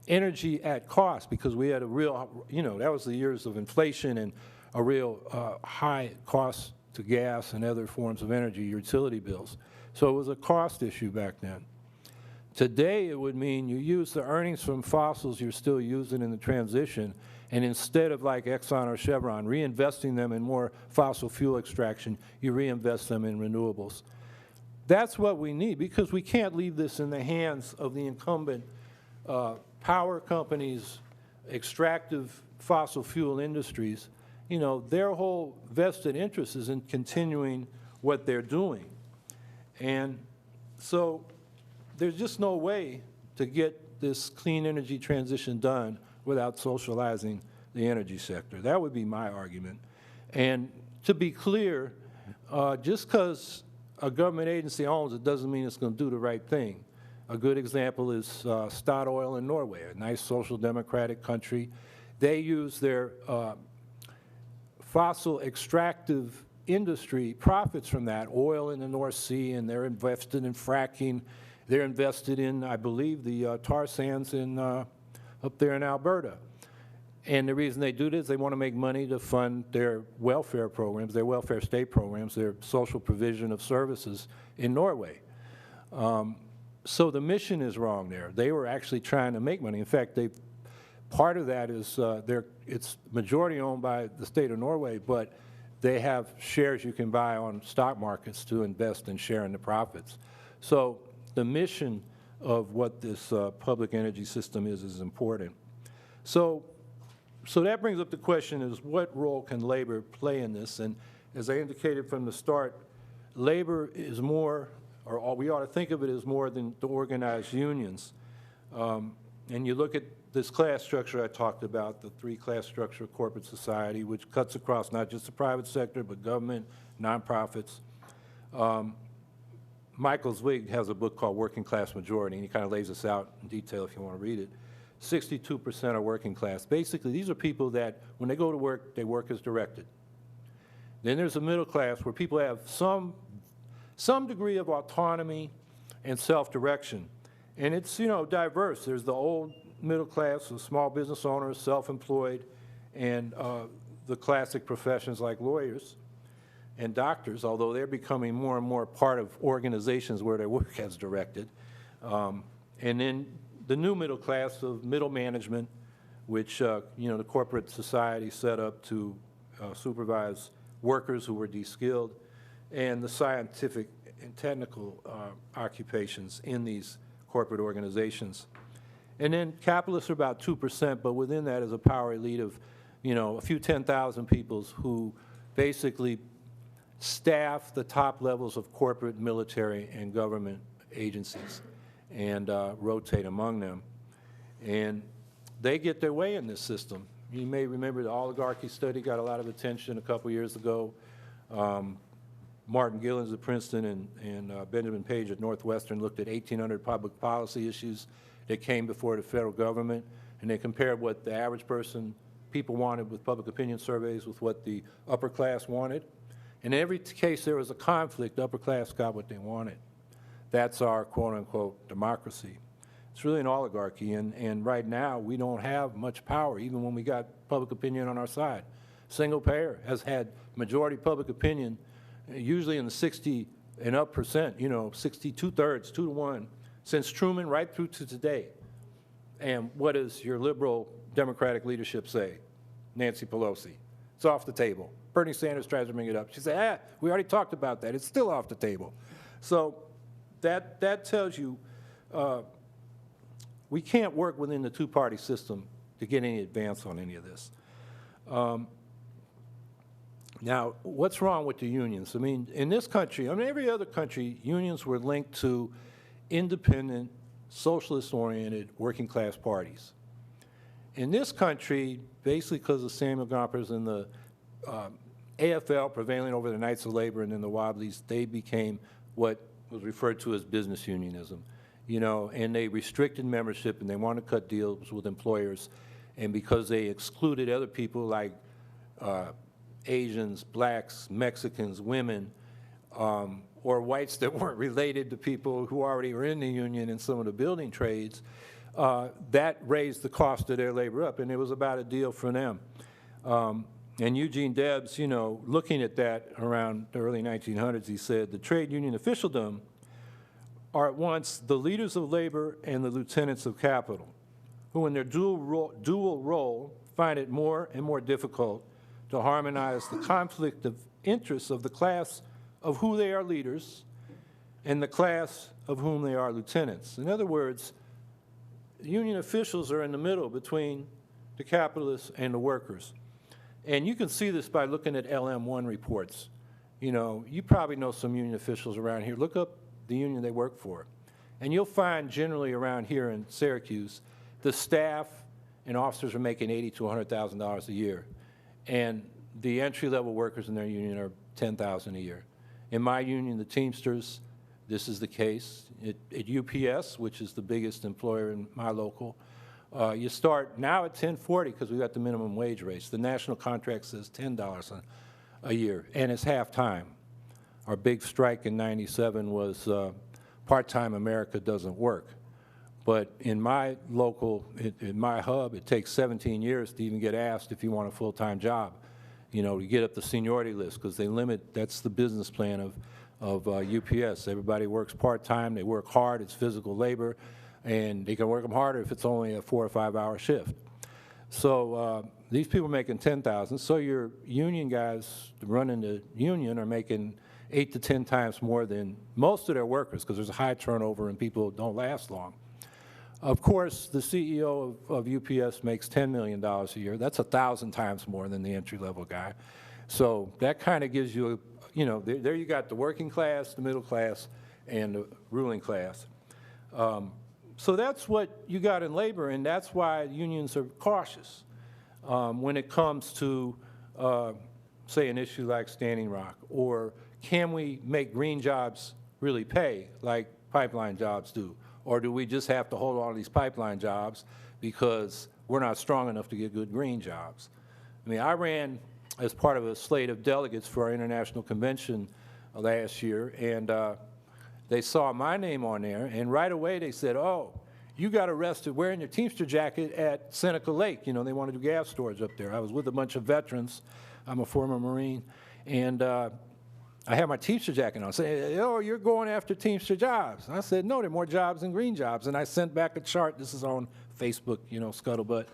Speaker 8: energy at cost, because we had a real, you know, that was the years of inflation and a real high cost to gas and other forms of energy, utility bills. So it was a cost issue back then. Today, it would mean you use the earnings from fossils you're still using in the transition, and instead of like Exxon or Chevron, reinvesting them in more fossil fuel extraction, you reinvest them in renewables. That's what we need, because we can't leave this in the hands of the incumbent power companies, extractive fossil fuel industries. You know, their whole vested interest is in continuing what they're doing. And so there's just no way to get this clean energy transition done without socializing the energy sector. That would be my argument. And to be clear, just because a government agency owns it doesn't mean it's going to do the right thing. A good example is Statoil in Norway, a nice social democratic country. They use their fossil extractive industry profits from that, oil in the North Sea, and they're invested in fracking. They're invested in, I believe, the tar sands in, up there in Alberta. And the reason they do this, they want to make money to fund their welfare programs, their welfare state programs, their social provision of services in Norway. So the mission is wrong there. They were actually trying to make money. In fact, part of that is it's majority owned by the state of Norway, but they have shares you can buy on stock markets to invest and share in the profits. So the mission of what this public energy system is important. So that brings up the question is, what role can labor play in this? And as I indicated from the start, labor is more, or we ought to think of it as more than the organized unions. And you look at this class structure I talked about, the three-class structure of corporate society, which cuts across not just the private sector, but government, nonprofits. Michael Zweig has a book called Working Class Majority, and he kind of lays this out in detail if you want to read it. 62% are working class. Basically, these are people that, when they go to work, they work as directed. Then there's a middle class where people have some degree of autonomy and self-direction. And it's, you know, diverse. There's the old middle class, the small business owners, self-employed, and the classic professions like lawyers and doctors, although they're becoming more and more part of organizations where their work has directed. And then the new middle class of middle management, which, you know, the corporate society set up to supervise workers who were de-skilled, and the scientific and technical occupations in these corporate organizations. And then capitalists are about 2%, but within that is a power elite of, you know, a few 10,000 people who basically staff the top levels of corporate, military, and government agencies and rotate among them. And they get their way in this system. You may remember the oligarchy study got a lot of attention a couple years ago. Martin Gillens at Princeton and Benjamin Page at Northwestern looked at 1,800 public policy issues that came before the federal government, and they compared what the average people wanted with public opinion surveys with what the upper class wanted. And in every case there was a conflict, the upper class got what they wanted. That's our quote-unquote democracy. It's really an oligarchy, and right now we don't have much power, even when we got public opinion on our side. Single payer has had majority public opinion, usually in the 60 and up percent, you know, 62/3, 2-to-1, since Truman right through to today. And what does your liberal Democratic leadership say? Nancy Pelosi. It's off the table. Bernie Sanders tries to bring it up. She said, we already talked about that. It's still off the table. So that tells you we can't work within the two-party system to get any advance on any of this. Now, what's wrong with the unions? I mean, in this country, I mean, every other country, unions were linked to independent, socialist-oriented, working-class parties. In this country, basically because of Samuel Gompers and the AFL prevailing over the Knights of Labor and then the Wobblies, they became what was referred to as business unionism. You know, and they restricted membership and they wanted to cut deals with employers. And because they excluded other people like Asians, blacks, Mexicans, women, or whites that weren't related to people who already were in the union in some of the building trades, that raised the cost of their labor up, and it was about a deal for them. And Eugene Debs, you know, looking at that around the early 1900s, he said, the trade union officialdom are at once the leaders of labor and the lieutenants of capital, who in their dual role find it more and more difficult to harmonize the conflict of interests of the class of who they are leaders and the class of whom they are lieutenants. In other words, union officials are in the middle between the capitalists and the workers. And you can see this by looking at LM1 reports. You know, you probably know some union officials around here. Look up the union they work for. And you'll find generally around here in Syracuse, the staff and officers are making $80,000 to $100,000 a year. And the entry-level workers in their union are $10,000 a year. In my union, the Teamsters, this is the case. At UPS, which is the biggest employer in my local, you start now at $10.40 because we got the minimum wage raise. The national contract says $10 a year, and it's half-time. Our big strike in '97 was part-time America doesn't work. But in my local, in my hub, it takes 17 years to even get asked if you want a full-time job, you know, to get up the seniority list, because they limit, that's the business plan of UPS. Everybody works part-time, they work hard, it's physical labor, and they can work them harder if it's only a 4 or 5 hour shift. So these people are making $10,000, so your union guys running the union are making 8 to 10 times more than most of their workers, because there's a high turnover and people don't last long. Of course, the CEO of UPS makes $10 million a year. That's 1,000 times more than the entry-level guy. So that kind of gives you, you know, there you got the working class, the middle class, and the ruling class. So that's what you got in labor, and that's why unions are cautious when it comes to, say, an issue like Standing Rock, or can we make green jobs really pay like pipeline jobs do? Or do we just have to hold on to these pipeline jobs because we're not strong enough to get good green jobs? I mean, I ran as part of a slate of delegates for our international convention last year, and they saw my name on there, and right away they said, oh, you got arrested wearing your Teamster jacket at Seneca Lake. You know, they want to do gas storage up there. I was with a bunch of veterans. I'm a former Marine, and I had my Teamster jacket on, saying, oh, you're going after Teamster jobs. I said, no, there are more jobs than green jobs. And I sent back a chart. This is on Facebook, you know, Scuttlebutt,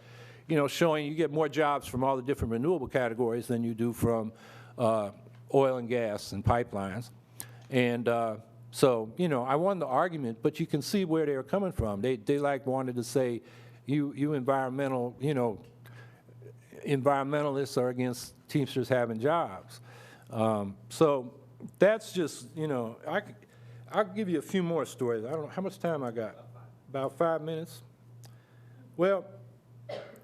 Speaker 8: you know, showing you get more jobs from all the different renewable categories than you do from oil and gas and pipelines. And so, you know, I won the argument, but you can see where they were coming from. They like wanted to say, you environmental, you know, environmentalists are against Teamsters having jobs. So that's just, you know, I'll give you a few more stories. I don't know, how much time I got? About 5 minutes? Well,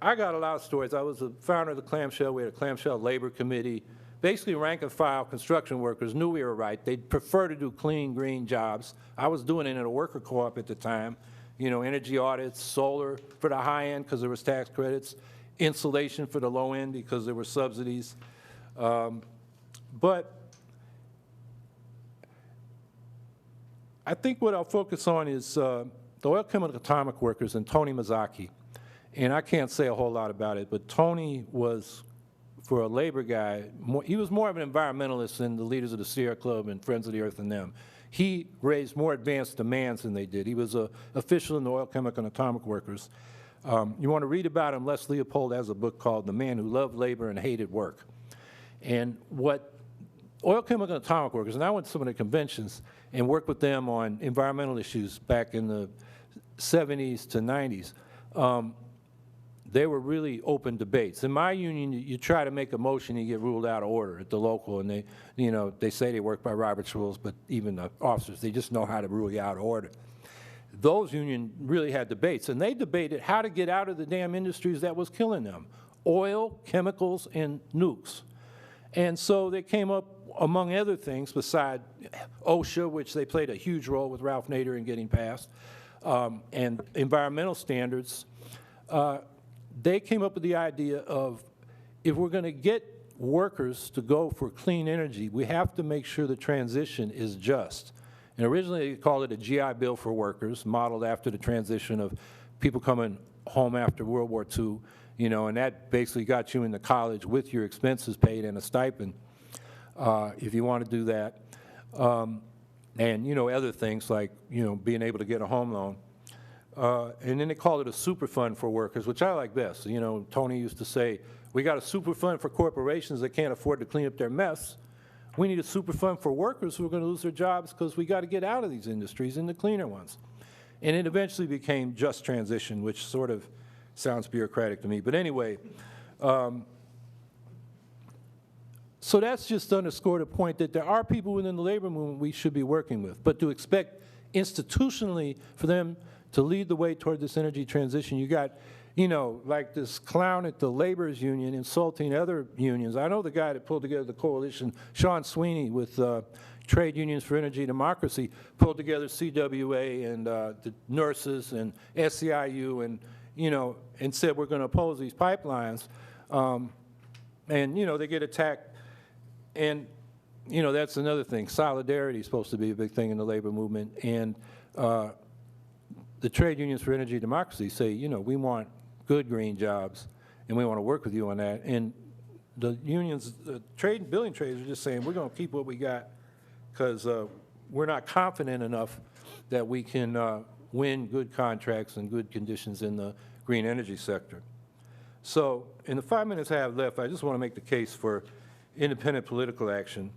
Speaker 8: I got a lot of stories. I was the founder of the Clamshell. We had a Clamshell Labor Committee. Basically, rank and file construction workers knew we were right. They'd prefer to do clean, green jobs. I was doing it in a worker co-op at the time. You know, energy audits, solar for the high end because there was tax credits, insulation for the low end because there were subsidies. But I think what I'll focus on is the oil chemical atomic workers and Tony Mazzocchi. And I can't say a whole lot about it, but Tony was, for a labor guy, he was more of an environmentalist than the leaders of the Sierra Club and Friends of the Earth and them. He raised more advanced demands than they did. He was an official in the oil chemical and atomic workers. You want to read about him, Les Leopold has a book called The Man Who Loved Labor and Hated Work. And what oil chemical and atomic workers, and I went to some of the conventions and worked with them on environmental issues back in the 70s to 90s. They were really open debates. In my union, you try to make a motion, you get ruled out of order at the local, and they, you know, they say they work by Robert's rules, but even the officers, they just know how to rule you out of order. Those unions really had debates, and they debated how to get out of the damn industries that was killing them: oil, chemicals, and nukes. And so they came up, among other things, beside OSHA, which they played a huge role with Ralph Nader in getting passed, and environmental standards. They came up with the idea of, if we're going to get workers to go for clean energy, we have to make sure the transition is just. And originally they called it a GI Bill for workers, modeled after the transition of people coming home after World War II, you know, and that basically got you into college with your expenses paid and a stipend, if you want to do that. And, you know, other things like, you know, being able to get a home loan. And then they called it a super fund for workers, which I like best. You know, Tony used to say, we got a super fund for corporations that can't afford to clean up their mess. We need a super fund for workers who are going to lose their jobs because we got to get out of these industries into cleaner ones. And it eventually became just transition, which sort of sounds bureaucratic to me. But anyway, so that's just to underscore the point that there are people within the labor movement we should be working with. But to expect institutionally for them to lead the way toward this energy transition, you got, you know, like this clown at the labor's union insulting other unions. I know the guy that pulled together the coalition, Sean Sweeney, with Trade Unions for Energy Democracy, pulled together CWA and the nurses and SEIU, and, you know, and said we're going to oppose these pipelines. And, you know, they get attacked. And, you know, that's another thing. Solidarity is supposed to be a big thing in the labor movement. And the Trade Unions for Energy Democracy say, you know, we want good green jobs, and we want to work with you on that. And the unions, the trade and building trades are just saying, we're going to keep what we got because we're not confident enough that we can win good contracts and good conditions in the green energy sector. So in the 5 minutes I have left, I just want to make the case for independent political action.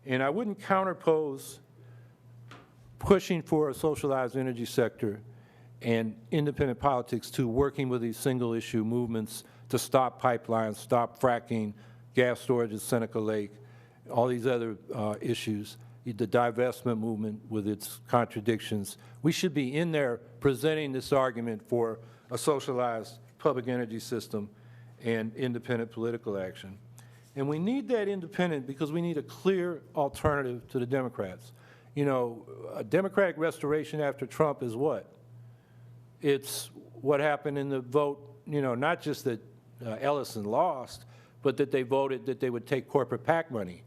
Speaker 8: And I wouldn't counterpose pushing for a socialized energy sector and independent politics to working with these single issue movements to stop pipelines, stop fracking, gas storage at Seneca Lake, all these other issues, the divestment movement with its contradictions. We should be in there presenting this argument for a socialized public energy system and independent political action. And we need that independent because we need a clear alternative to the Democrats. You know, a Democratic restoration after Trump is what? It's what happened in the vote, you know, not just that Ellison lost, but that they voted that they would take corporate PAC money,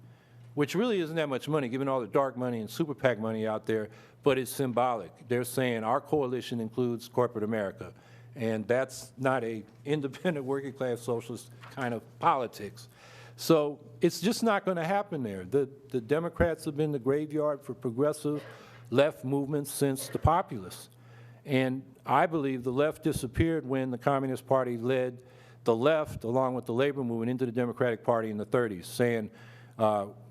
Speaker 8: which really isn't that much money, given all the dark money and super PAC money out there, but it's symbolic. They're saying our coalition includes corporate America, and that's not a independent working class socialist kind of politics. So it's just not going to happen there. The Democrats have been the graveyard for progressive left movements since the populists. And I believe the left disappeared when the Communist Party led the left, along with the labor movement, into the Democratic Party in the 30s, saying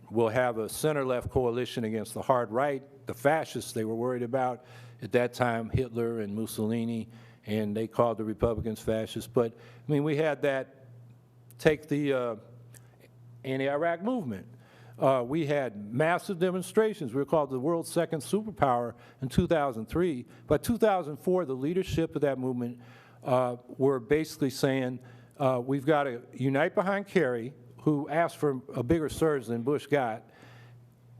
Speaker 8: we'll have a center-left coalition against the hard right, the fascists they were worried about. At that time, Hitler and Mussolini, and they called the Republicans fascists. But, I mean, we had that, take the anti-Iraq movement. We had massive demonstrations. We were called the world's second superpower in 2003. By 2004, the leadership of that movement were basically saying, we've got to unite behind Kerry, who asked for a bigger surge than Bush got.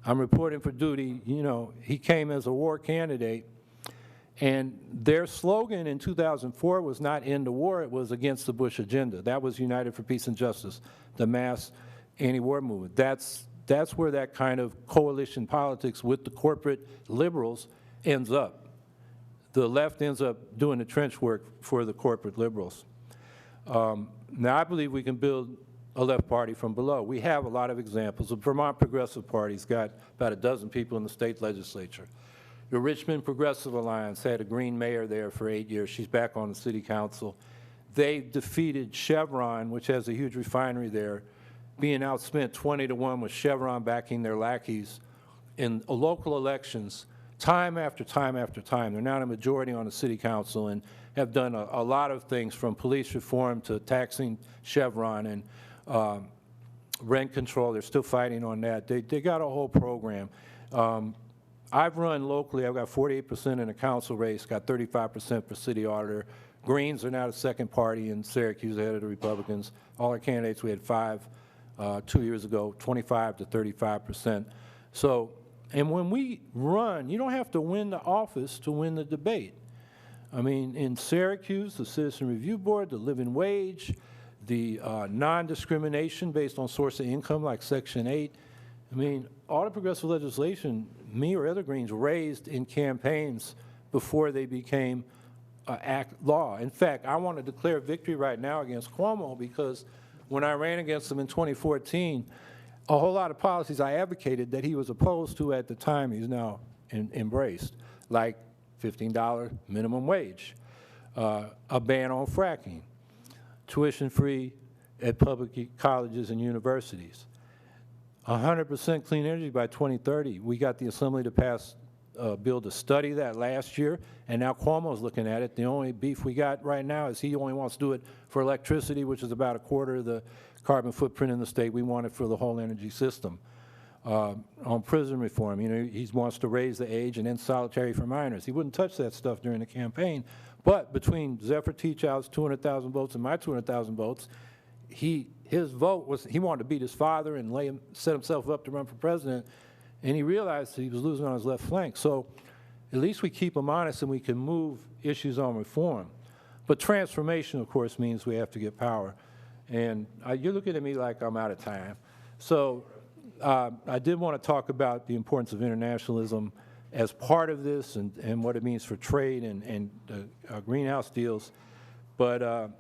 Speaker 8: I'm reporting for duty. You know, he came as a war candidate. And their slogan in 2004 was not end the war, it was against the Bush agenda. That was United for Peace and Justice, the mass anti-war movement. That's where that kind of coalition politics with the corporate liberals ends up. The left ends up doing the trench work for the corporate liberals. Now, I believe we can build a left party from below. We have a lot of examples. The Vermont Progressive Party's got about a dozen people in the state legislature. The Richmond Progressive Alliance had a Green mayor there for 8 years. She's back on the city council. They defeated Chevron, which has a huge refinery there, being outspent 20-1 with Chevron backing their lackeys in local elections time after time after time. They're now a majority on the city council and have done a lot of things, from police reform to taxing Chevron and rent control. They're still fighting on that. They got a whole program. I've run locally. I've got 48% in a council race, got 35% for city auditor. Greens are now the second party in Syracuse ahead of the Republicans. All our candidates, we had 5 2 years ago, 25 to 35%. So, and when we run, you don't have to win the office to win the debate. I mean, in Syracuse, the Citizen Review Board, the living wage, the non-discrimination based on source of income like Section 8, I mean, all the progressive legislation, me or other Greens raised in campaigns before they became law. In fact, I want to declare victory right now against Cuomo, because when I ran against him in 2014, a whole lot of policies I advocated that he was opposed to at the time he's now embraced, like $15 minimum wage, a ban on fracking, tuition-free at public colleges and universities, 100% clean energy by 2030. We got the Assembly to pass a bill to study that last year, and now Cuomo's looking at it. The only beef we got right now is he only wants to do it for electricity, which is about a quarter of the carbon footprint in the state. We want it for the whole energy system. On prison reform, you know, he wants to raise the age and end solitary for minors. He wouldn't touch that stuff during the campaign, but between Zephyr Teachow's 200,000 votes and my 200,000 votes, his vote was, he wanted to beat his father and set himself up to run for president, and he realized he was losing on his left flank. So at least we keep him honest and we can move issues on reform. But transformation, of course, means we have to get power. And you're looking at me like I'm out of time. So I did want to talk about the importance of internationalism as part of this, and what it means for trade and greenhouse deals. But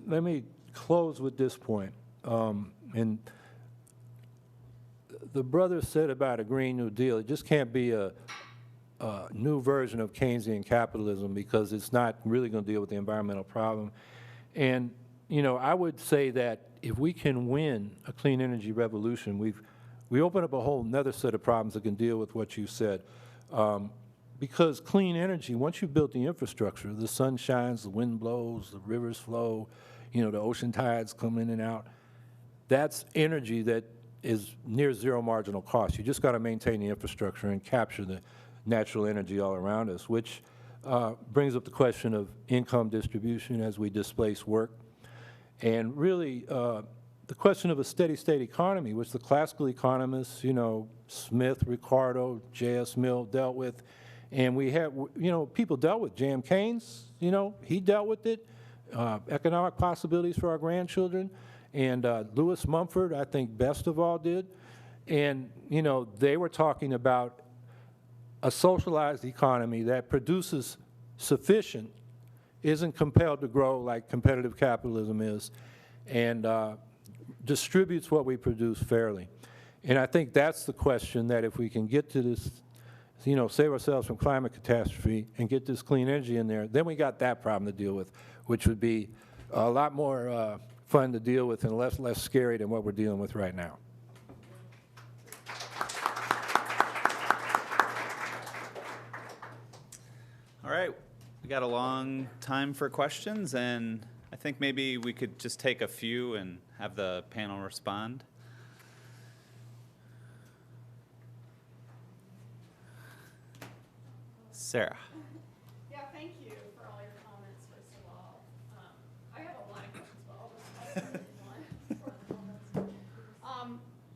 Speaker 8: let me close with this point. And the brother said about a Green New Deal, it just can't be a new version of Keynesian capitalism, because it's not really going to deal with the environmental problem. And, you know, I would say that if we can win a clean energy revolution, we open up a whole another set of problems that can deal with what you said. Because clean energy, once you've built the infrastructure, the sun shines, the wind blows, the rivers flow, you know, the ocean tides come in and out, that's energy that is near zero marginal cost. You just got to maintain the infrastructure and capture the natural energy all around us, which brings up the question of income distribution as we displace work. And really, the question of a steady state economy, which the classical economists, Smith, Ricardo, J.S. Mill dealt with. And we have, people dealt with J.M. Keynes, he dealt with it, economic possibilities for our grandchildren. And Lewis Mumford, I think, best of all did. And, they were talking about a socialized economy that produces sufficient, isn't compelled to grow like competitive capitalism is, and distributes what we produce fairly. And I think that's the question, that if we can get to this, save ourselves from climate catastrophe and get this clean energy in there, then we got that problem to deal with, which would be a lot more fun to deal with and less scary than what we're dealing with right now.
Speaker 1: All right, we got a long time for questions, and I think maybe we could just take a few and have the panel respond. Sarah.
Speaker 5: Yeah, thank you for all your comments, first of all. I have a lot of questions, but I'll just one for the comments.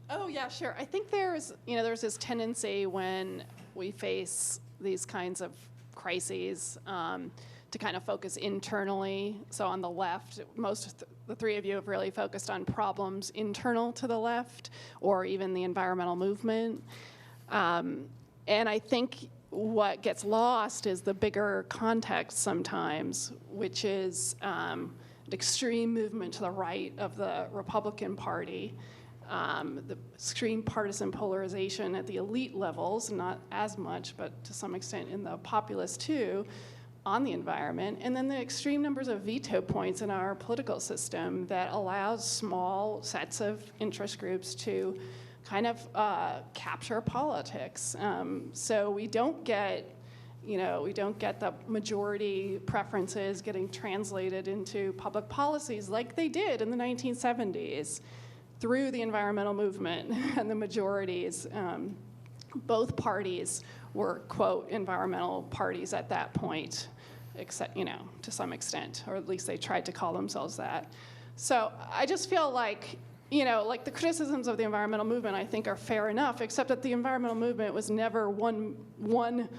Speaker 5: Oh, yeah, sure. I think there's this tendency when we face these kinds of crises to kind of focus internally. So on the left, the three of you have really focused on problems internal to the left, or even the environmental movement. And I think what gets lost is the bigger context sometimes, which is an extreme movement to the right of the Republican Party, the extreme partisan polarization at the elite levels, not as much, but to some extent in the populace too, on the environment, and then the extreme numbers of veto points in our political system that allows small sets of interest groups to kind of capture politics. So we don't get the majority preferences getting translated into public policies like they did in the 1970s through the environmental movement and the majorities. Both parties were, quote, environmental parties at that point, except, to some extent, or at least they tried to call themselves that. So I just feel like, like the criticisms of the environmental movement, I think, are fair enough, except that the environmental movement was never one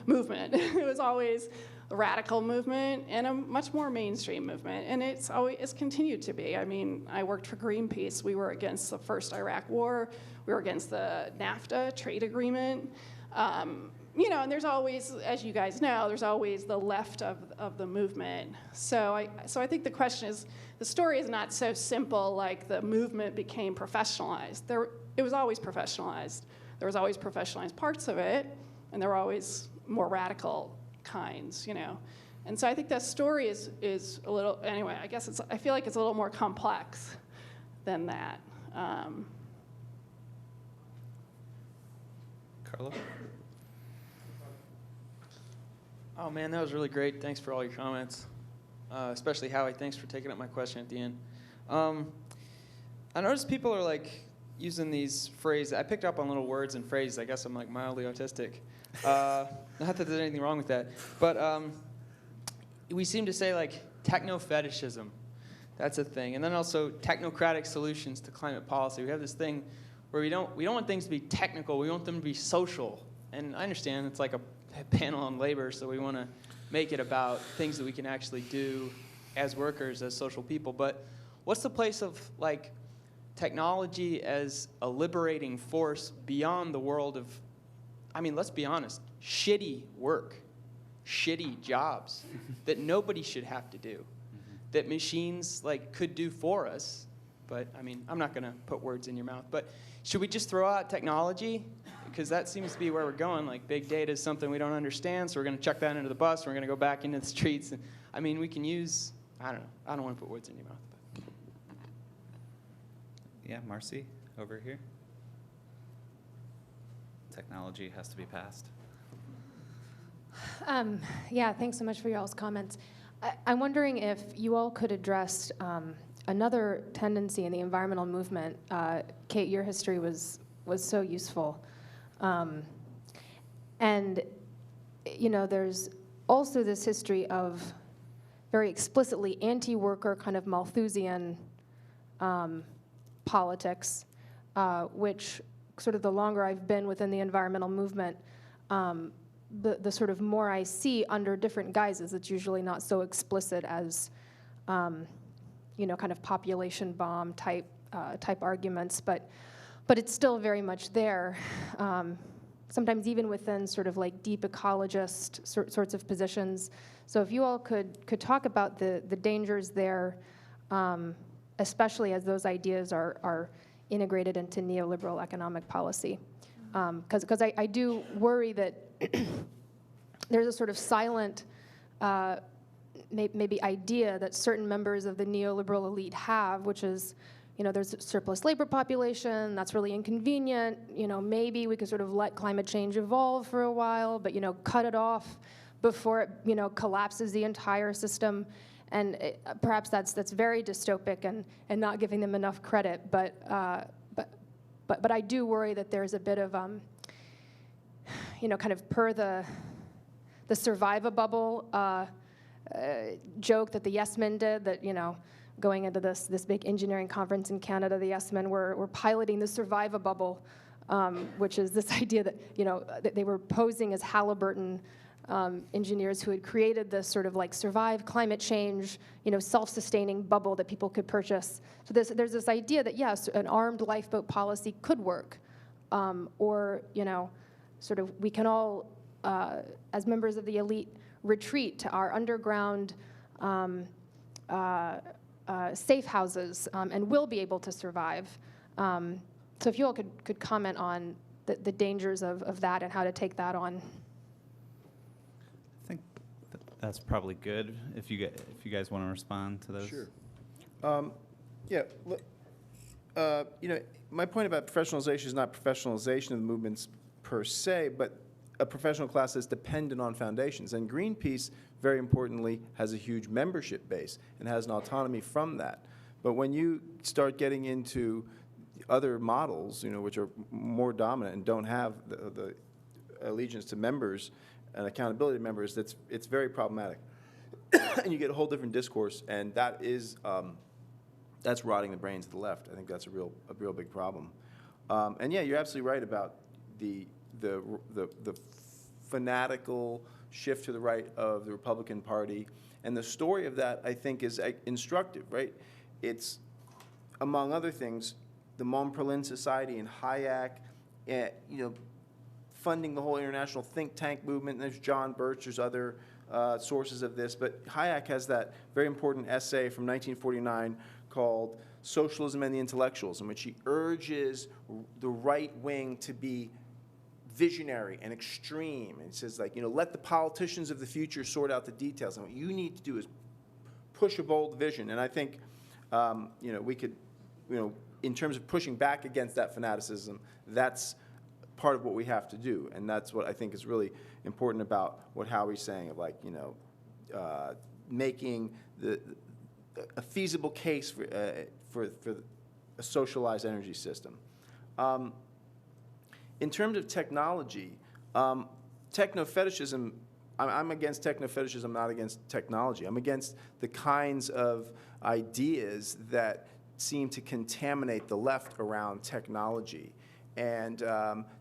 Speaker 5: movement. It was always a radical movement and a much more mainstream movement, and it's continued to be. I mean, I worked for Greenpeace. We were against the first Iraq War. We were against the NAFTA trade agreement. And there's always, as you guys know, there's always the left of the movement. So I think the question is, the story is not so simple like the movement became professionalized. It was always professionalized. There was always professionalized parts of it, and there were always more radical kinds, And so I think that story is a little, anyway, I feel like it's a little more complex than that.
Speaker 1: Carlo?
Speaker 2: Oh man, that was really great. Thanks for all your comments, especially Howie. Thanks for taking up my question at the end. I noticed people are using these phrases. I picked up on little words and phrases. I guess I'm mildly autistic. Not that there's anything wrong with that, but we seem to say techno-fetishism. That's a thing, and then also technocratic solutions to climate policy. We have this thing where we don't want things to be technical. We want them to be social. And I understand it's like a panel on labor, so we want to make it about things that we can actually do as workers, as social people. But what's the place of technology as a liberating force beyond the world of, let's be honest, shitty work, shitty jobs that nobody should have to do, that machines could do for us? But I'm not going to put words in your mouth. But should we just throw out technology? Because that seems to be where we're going. Big data is something we don't understand, so we're going to chuck that into the bus, and we're going to go back into the streets. And, we can use, I don't know. I don't want to put words in your mouth. But.
Speaker 1: Yeah, Marcy, over here. Technology has to be passed.
Speaker 9: Yeah, thanks so much for y'all's comments. I'm wondering if you all could address another tendency in the environmental movement. Kate, your history was so useful. And, there's also this history of very explicitly anti-worker kind of Malthusian politics, which sort of the longer I've been within the environmental movement, the sort of more I see under different guises. It's usually not so explicit as, kind of population bomb type arguments, but it's still very much there. Sometimes even within sort of like deep ecologist sorts of positions. So if you all could talk about the dangers there, especially as those ideas are integrated into neoliberal economic policy. Because I do worry that there's a sort of silent maybe idea that certain members of the neoliberal elite have, which is, there's a surplus labor population, that's really inconvenient, maybe we could sort of let climate change evolve for a while, but, cut it off before it, collapses the entire system. And perhaps that's very dystopic and not giving them enough credit, but I do worry that there's a bit of, kind of per the survival bubble joke that the Yes Men did, that, going into this big engineering conference in Canada, the Yes Men were piloting the survival bubble, which is this idea that, that they were posing as Halliburton engineers who had created this sort of like survive climate change, self-sustaining bubble that people could purchase. So there's this idea that, yes, an armed lifeboat policy could work, or, sort of we can all, as members of the elite, retreat to our underground safe houses and will be able to survive. So if you all could comment on the dangers of that and how to take that on.
Speaker 1: I think that's probably good if you guys want to respond to those.
Speaker 6: Sure. Yeah. My point about professionalization is not professionalization of the movements per se, but a professional class that's dependent on foundations. And Greenpeace, very importantly, has a huge membership base and has an autonomy from that. But when you start getting into other models, which are more dominant and don't have the allegiance to members and accountability to members, it's very problematic. And you get a whole different discourse, and that is that's rotting the brains of the left. I think that's a real big problem. And yeah, you're absolutely right about the fanatical shift to the right of the Republican Party, and the story of that, I think, is instructive. Right? It's, among other things, the Mont Pelerin Society and Hayek, funding the whole international think tank movement. And there's John Birch, there's other sources of this, but Hayek has that very important essay from 1949 called Socialism and the Intellectuals, in which he urges the right wing to be visionary and extreme. And he says, like, let the politicians of the future sort out the details. And what you need to do is push a bold vision. And I think, we could, in terms of pushing back against that fanaticism, that's part of what we have to do. And that's what I think is really important about what Howie's saying of, like, making a feasible case for a socialized energy system. In terms of technology, techno-fetishism, I'm against techno-fetishism, not against technology. I'm against the kinds of ideas that seem to contaminate the left around technology. And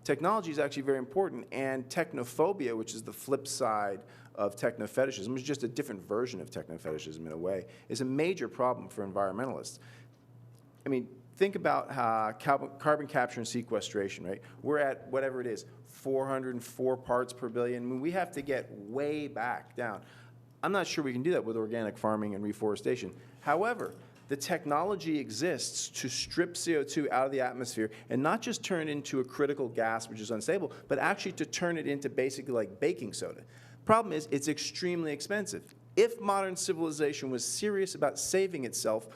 Speaker 6: technology is actually very important, and technophobia, which is the flip side of techno-fetishism, which is just a different version of techno-fetishism in a way, is a major problem for environmentalists. I mean, think about carbon capture and sequestration, right? We're at whatever it is, 404 parts per billion. I mean, we have to get way back down. I'm not sure we can do that with organic farming and reforestation. However, the technology exists to strip CO2 out of the atmosphere and not just turn it into a critical gas, which is unstable, but actually to turn it into basically like baking soda. Problem is, it's extremely expensive. If modern civilization was serious about saving itself,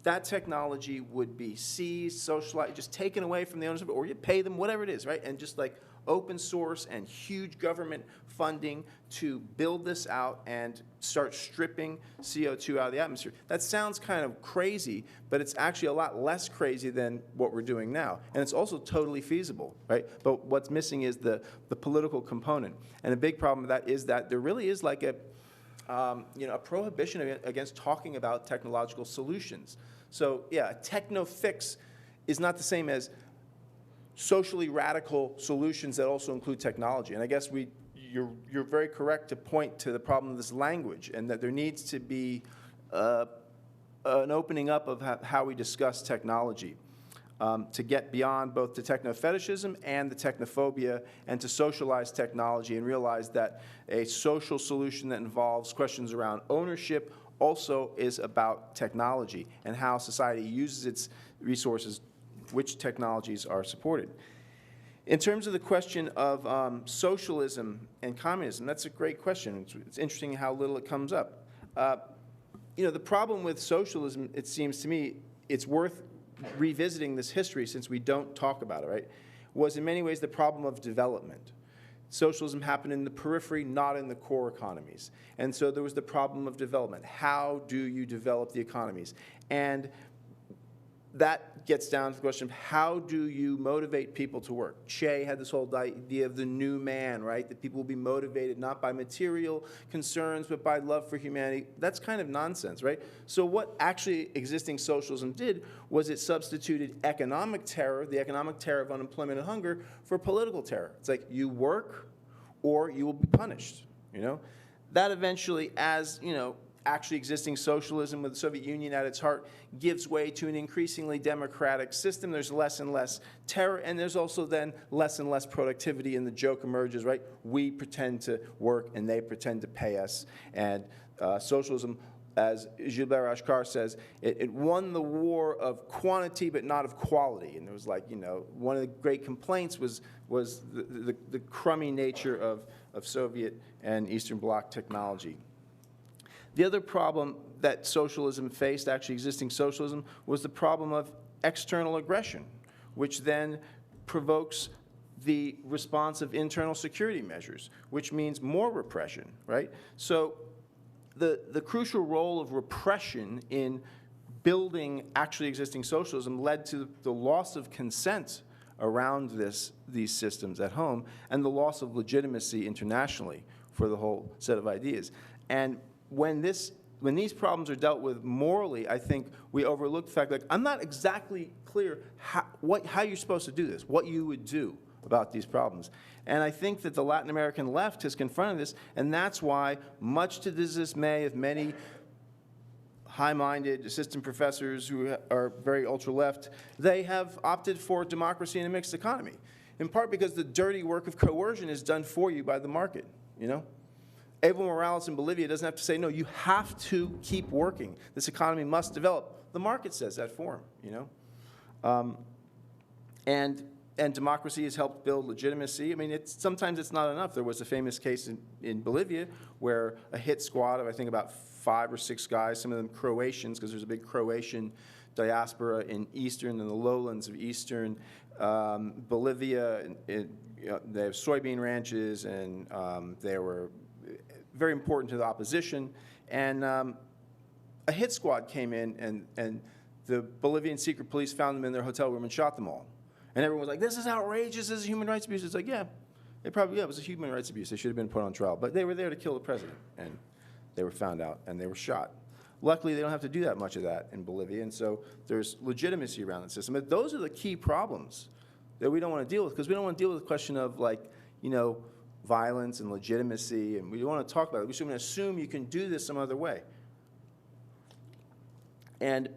Speaker 6: that technology would be seized, socialized, just taken away from the owners of it, or you pay them, whatever it is, right? And just like open source and huge government funding to build this out and start stripping CO2 out of the atmosphere. That sounds kind of crazy, but it's actually a lot less crazy than what we're doing now. And it's also totally feasible, right? But what's missing is the political component. And a big problem with that is that there really is like a prohibition against talking about technological solutions. So yeah, a techno fix is not the same as socially radical solutions that also include technology. And I guess you're very correct to point to the problem of this language, and that there needs to be an opening up of how we discuss technology to get beyond both the techno-fetishism and the technophobia, and to socialize technology and realize that a social solution that involves questions around ownership also is about technology and how society uses its resources, which technologies are supported. In terms of the question of socialism and communism, that's a great question. It's interesting how little it comes up. The problem with socialism, it seems to me, it's worth revisiting this history since we don't talk about it, right, was in many ways the problem of development. Socialism happened in the periphery, not in the core economies. And so there was the problem of development. How do you develop the economies? And that gets down to the question of how do you motivate people to work? Che had this whole idea of the new man, right? That people will be motivated not by material concerns, but by love for humanity. That's kind of nonsense, right? So what actually existing socialism did was it substituted economic terror, the economic terror of unemployment and hunger, for political terror. It's like you work or you will be punished, That eventually, as, actually existing socialism with the Soviet Union at its heart gives way to an increasingly democratic system. There's less and less terror, and there's also then less and less productivity, and the joke emerges, right? We pretend to work, and they pretend to pay us. And socialism, as Gilbert Achcar says, it won the war of quantity but not of quality. And there was one of the great complaints was the crummy nature of Soviet and Eastern Bloc technology. The other problem that socialism faced, actually existing socialism, was the problem of external aggression, which then provokes the response of internal security measures, which means more repression, right? So the crucial role of repression in building actually existing socialism led to the loss of consent around these systems at home and the loss of legitimacy internationally for the whole set of ideas. And when these problems are dealt with morally, I think we overlook the fact that I'm not exactly clear how you're supposed to do this, what you would do about these problems. And I think that the Latin American left has confronted this, and that's why, much to the dismay of many high-minded assistant professors who are very ultra-left, they have opted for democracy in a mixed economy, in part because the dirty work of coercion is done for you by the market, Evo Morales in Bolivia doesn't have to say, no, you have to keep working. This economy must develop. The market says that for him, And democracy has helped build legitimacy. I mean, sometimes it's not enough. There was a famous case in Bolivia where a hit squad of, I think, about 5 or 6 guys, some of them Croatians, because there's a big Croatian diaspora in eastern and the lowlands of eastern Bolivia. They have soybean ranches, and they were very important to the opposition. And a hit squad came in, and the Bolivian secret police found them in their hotel room and shot them all. And everyone was like, this is outrageous, this is human rights abuse. It's like, yeah, it was a human rights abuse. They should have been put on trial. But they were there to kill the president, and they were found out, and they were shot. Luckily, they don't have to do that much of that in Bolivia, and so there's legitimacy around the system. But those are the key problems that we don't want to deal with, because we don't want to deal with the question of, violence and legitimacy, and we don't want to talk about it. We should assume you can do this some other way. And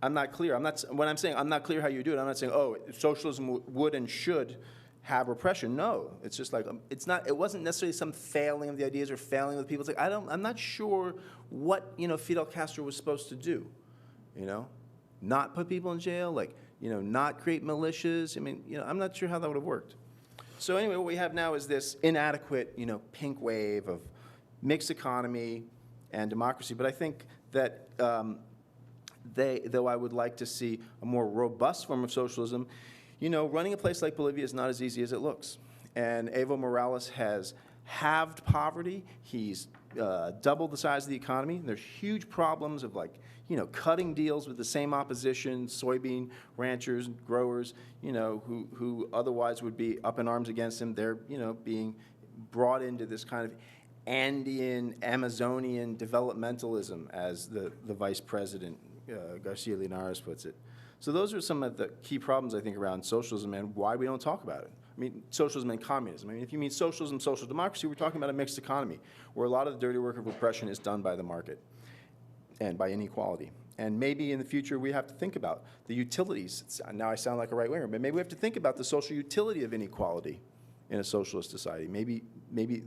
Speaker 6: I'm not clear. When I'm saying I'm not clear how you do it, I'm not saying, oh, socialism would and should have repression. No, it's just like it wasn't necessarily some failing of the ideas or failing of the people. It's like I'm not sure what Fidel Castro was supposed to do. Not put people in jail, not create militias. I mean, I'm not sure how that would have worked. So anyway, what we have now is this inadequate, pink wave of mixed economy and democracy. But I think that though I would like to see a more robust form of socialism, running a place like Bolivia is not as easy as it looks. And Evo Morales has halved poverty. He's doubled the size of the economy. There's huge problems of cutting deals with the same opposition, soybean ranchers, growers, who otherwise would be up in arms against him. They're, being brought into this kind of Andean, Amazonian developmentalism, as the vice president, Garcia Linares, puts it. So those are some of the key problems, I think, around socialism and why we don't talk about it. I mean, socialism and communism. I mean, if you mean socialism, social democracy, we're talking about a mixed economy where a lot of the dirty work of repression is done by the market and by inequality. And maybe in the future we have to think about the utilities. Now I sound like a right-winger, but maybe we have to think about the social utility of inequality in a socialist society. Maybe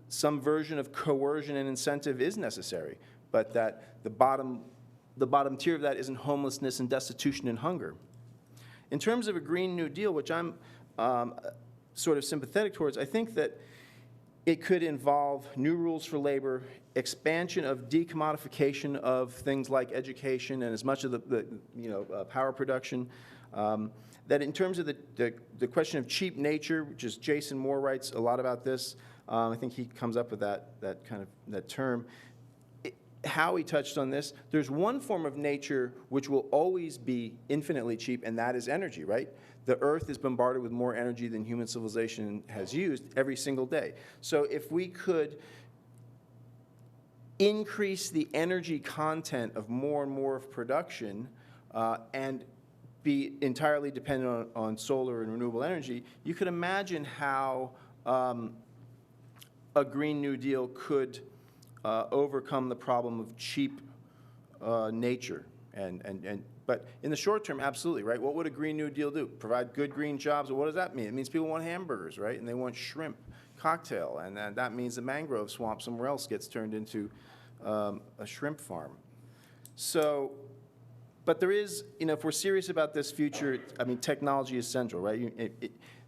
Speaker 6: some version of coercion and incentive is necessary, but that the bottom tier of that isn't homelessness and destitution and hunger. In terms of a Green New Deal, which I'm sort of sympathetic towards, I think that it could involve new rules for labor, expansion of decommodification of things like education and as much of the power production. That in terms of the question of cheap nature, which is Jason Moore writes a lot about this. I think he comes up with that term. Howie touched on this. There's one form of nature which will always be infinitely cheap, and that is energy, right? The Earth is bombarded with more energy than human civilization has used every single day. So if we could increase the energy content of more and more of production and be entirely dependent on solar and renewable energy, you could imagine how a Green New Deal could overcome the problem of cheap nature. But in the short term, absolutely, right? What would a Green New Deal do? Provide good green jobs. Well, what does that mean? It means people want hamburgers, right? And they want shrimp cocktail. And that means the mangrove swamp somewhere else gets turned into a shrimp farm. So, but there is, if we're serious about this future, I mean, technology is central, right?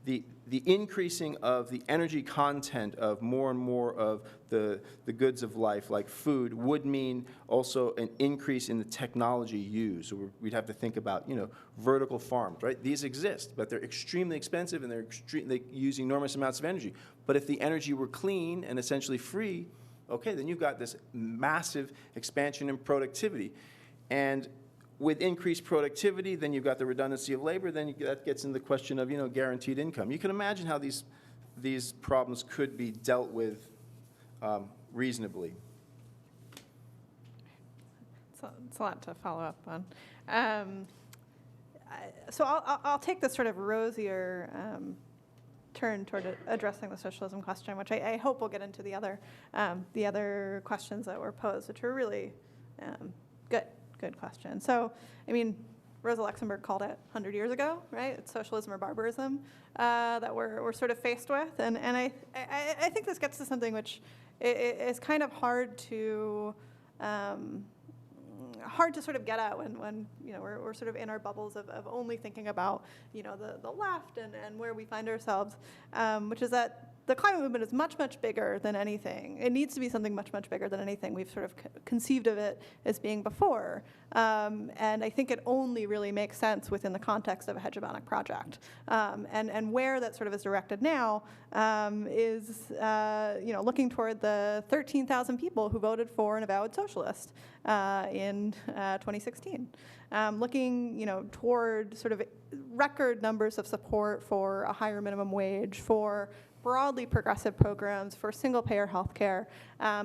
Speaker 6: The increasing of the energy content of more and more of the goods of life, like food, would mean also an increase in the technology used. So we'd have to think about, vertical farms, right? These exist, but they're extremely expensive and they use enormous amounts of energy. But if the energy were clean and essentially free, okay, then you've got this massive expansion in productivity. And with increased productivity, then you've got the redundancy of labor, then that gets into the question of, guaranteed income. You can imagine how these problems could be dealt with reasonably.
Speaker 7: It's a lot to follow up on. So I'll take this sort of rosier turn toward addressing the socialism question, which I hope we'll get into the other questions that were posed, which were really good question. So, I mean, Rosa Luxemburg called it 100 years ago, right? It's socialism or barbarism that we're sort of faced with. And I think this gets to something which is kind of hard to sort of get at when we're sort of in our bubbles of only thinking about, the left and where we find ourselves, which is that the climate movement is much, much bigger than anything. It needs to be something much, much bigger than anything we've sort of conceived of it as being before. And I think it only really makes sense within the context of a hegemonic project. And where that sort of is directed now is, looking toward the 13,000 people who voted for an avowed socialist in 2016. Looking, toward sort of record numbers of support for a higher minimum wage, for broadly progressive programs, for single-payer health care.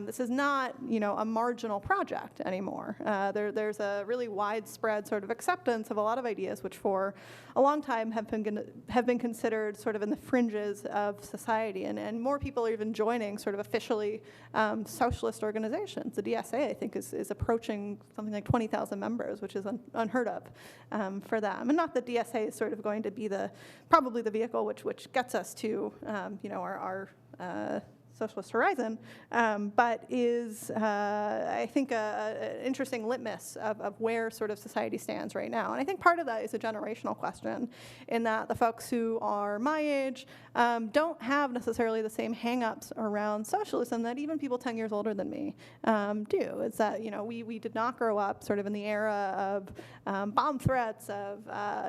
Speaker 7: This is not, a marginal project anymore. There's a really widespread sort of acceptance of a lot of ideas which for a long time have been considered sort of in the fringes of society. And more people are even joining sort of officially socialist organizations. The DSA, I think, is approaching something like 20,000 members, which is unheard of for them. And not that DSA is sort of going to be probably the vehicle which gets us to, our socialist horizon, but is, I think, an interesting litmus of where sort of society stands right now. And I think part of that is a generational question, in that the folks who are my age don't have necessarily the same hang-ups around socialism that even people 10 years older than me do. It's that, you know, we did not grow up sort of in the era of bomb threats, of,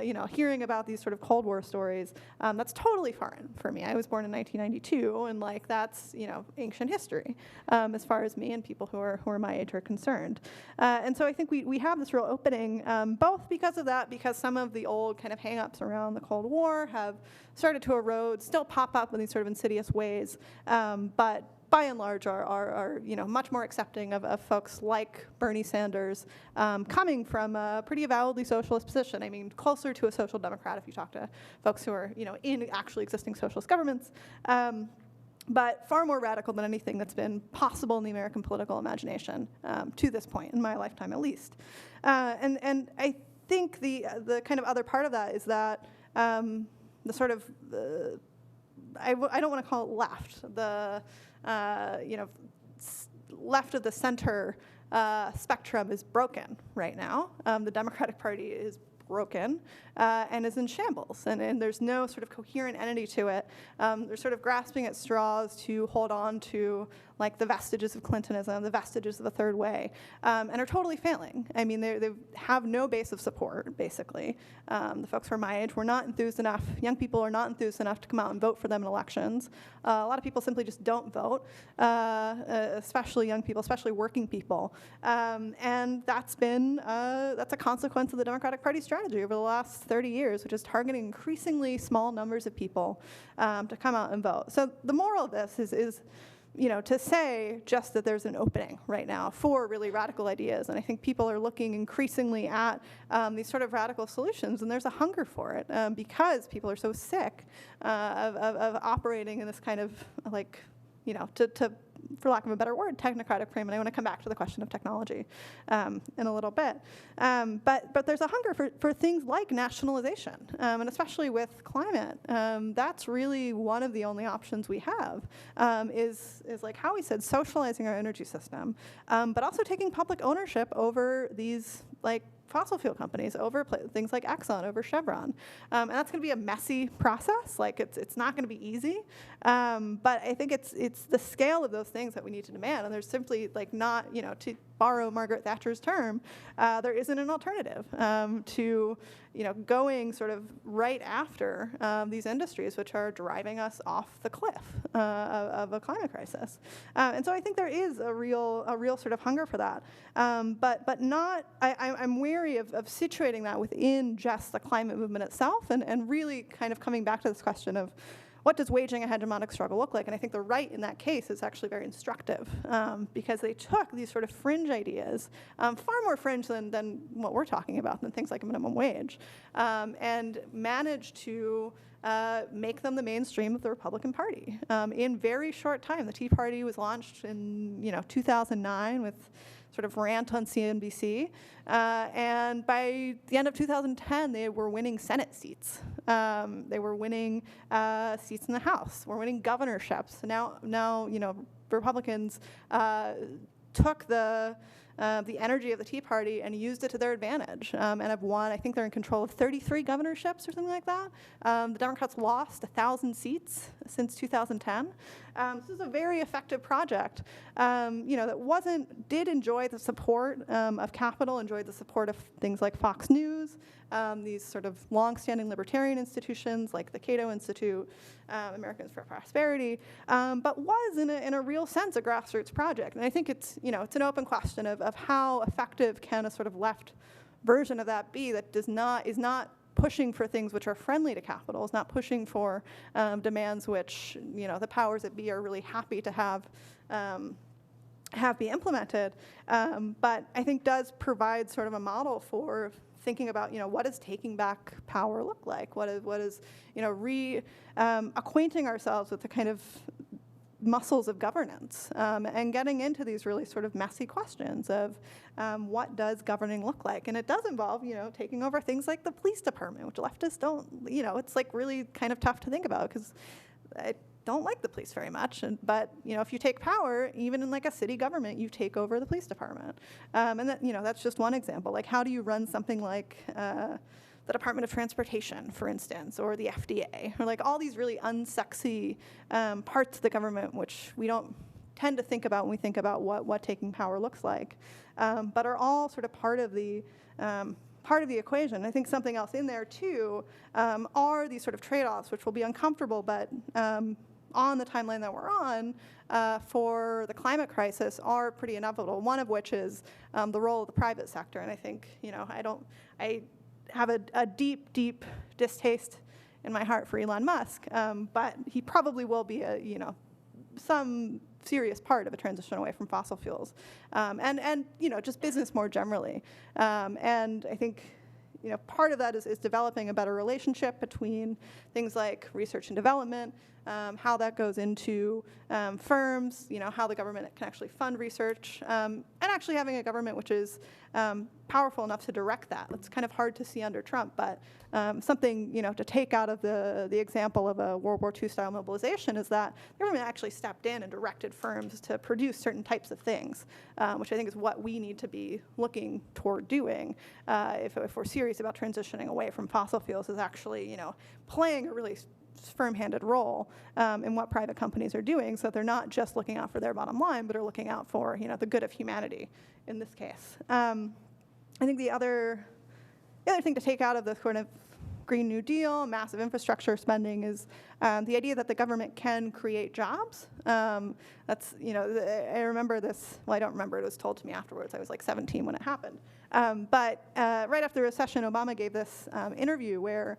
Speaker 7: you know, hearing about these sort of Cold War stories. That's totally foreign for me. I was born in 1992, and like that's, you know, ancient history as far as me and people who are my age are concerned. And so I think we have this real opening, both because of that, because some of the old kind of hang-ups around the Cold War have started to erode, still pop up in these sort of insidious ways, but by and large are you know, much more accepting of folks like Bernie Sanders coming from a pretty avowedly socialist position. I mean, closer to a social democrat if you talk to folks who are, you know, in actually existing socialist governments. But far more radical than anything that's been possible in the American political imagination to this point, in my lifetime at least. And I think the kind of other part of that is that the sort of, I don't want to call it left, the, you know, left of the center spectrum is broken right now. The Democratic Party is broken and is in shambles, and there's no sort of coherent entity to it. They're sort of grasping at straws to hold on to like the vestiges of Clintonism, the vestiges of the third way, and are totally failing. I mean, they have no base of support, basically. The folks who are my age were not enthused enough, young people are not enthused enough to come out and vote for them in elections. A lot of people simply just don't vote, especially young people, especially working people. And that's a consequence of the Democratic Party strategy over the last 30 years, which is targeting increasingly small numbers of people to come out and vote. So the moral of this is you know, to say just that there's an opening right now for really radical ideas. And I think people are looking increasingly at these sort of radical solutions, and there's a hunger for it because people are so sick of operating in this kind of like, you know, for lack of a better word, technocratic frame, and I want to come back to the question of technology in a little bit. But there's a hunger for things like nationalization, and especially with climate. That's really one of the only options we have, is like how we said, socializing our energy system, but also taking public ownership over these like fossil fuel companies, over things like Exxon, over Chevron. And that's going to be a messy process. Like it's not going to be easy. But I think it's the scale of those things that we need to demand. And there's simply like not, you know, to borrow Margaret Thatcher's term, there isn't an alternative to, you know, going sort of right after these industries which are driving us off the cliff of a climate crisis. And so I think there is a real sort of hunger for that. But not, I'm wary of situating that within just the climate movement itself, and really kind of coming back to this question of what does waging a hegemonic struggle look like? And I think the right in that case is actually very instructive because they took these sort of fringe ideas, far more fringe than what we're talking about, than things like a minimum wage, and managed to make them the mainstream of the Republican Party. In very short time, the Tea Party was launched in 2009 with sort of rant on CNBC, and by the end of 2010, they were winning Senate seats. They were winning seats in the House. We're winning governorships. So now Republicans took the energy of the Tea Party and used it to their advantage, and have won. I think they're in control of 33 governorships or something like that. The Democrats lost 1,000 seats since 2010. This is a very effective project, that did enjoy the support of capital, enjoyed the support of things like Fox News, these sort of long-standing libertarian institutions like the Cato Institute, Americans for Prosperity, but was in a real sense a grassroots project. And I think it's an open question of how effective can a sort of left version of that be that is not pushing for things which are friendly to capital, is not pushing for demands which the powers that be are really happy to have be implemented, but I think does provide sort of a model for thinking about what does taking back power look like? What is acquainting ourselves with the kind of muscles of governance, and getting into these really sort of messy questions of what does governing look like? And it does involve, taking over things like the police department, which leftists don't, it's like really kind of tough to think about because don't like the police very much, but if you take power, even in like a city government, you take over the police department, and that that's just one example. Like, how do you run something like the Department of Transportation, for instance, or the FDA, or like all these really unsexy parts of the government, which we don't tend to think about when we think about what taking power looks like, but are all sort of part of the equation. I think something else in there too are these sort of trade-offs, which will be uncomfortable, but on the timeline that we're on for the climate crisis are pretty inevitable. One of which is the role of the private sector, and I think I have a deep, deep distaste in my heart for Elon Musk, but he probably will be some serious part of a transition away from fossil fuels, and just business more generally. And I think part of that is developing a better relationship between things like research and development, how that goes into firms, how the government can actually fund research, and actually having a government which is powerful enough to direct that. That's kind of hard to see under Trump, but something to take out of the example of a World War II style mobilization is that the government actually stepped in and directed firms to produce certain types of things, which I think is what we need to be looking toward doing if we're serious about transitioning away from fossil fuels, is actually playing a really firm-handed role in what private companies are doing, so they're not just looking out for their bottom line, but are looking out for the good of humanity in this case. I think the other thing to take out of this sort of Green New Deal, massive infrastructure spending, is the idea that the government can create jobs. That's I remember this. Well, I don't remember. It was told to me afterwards. I was like 17 when it happened. But right after the recession, Obama gave this interview where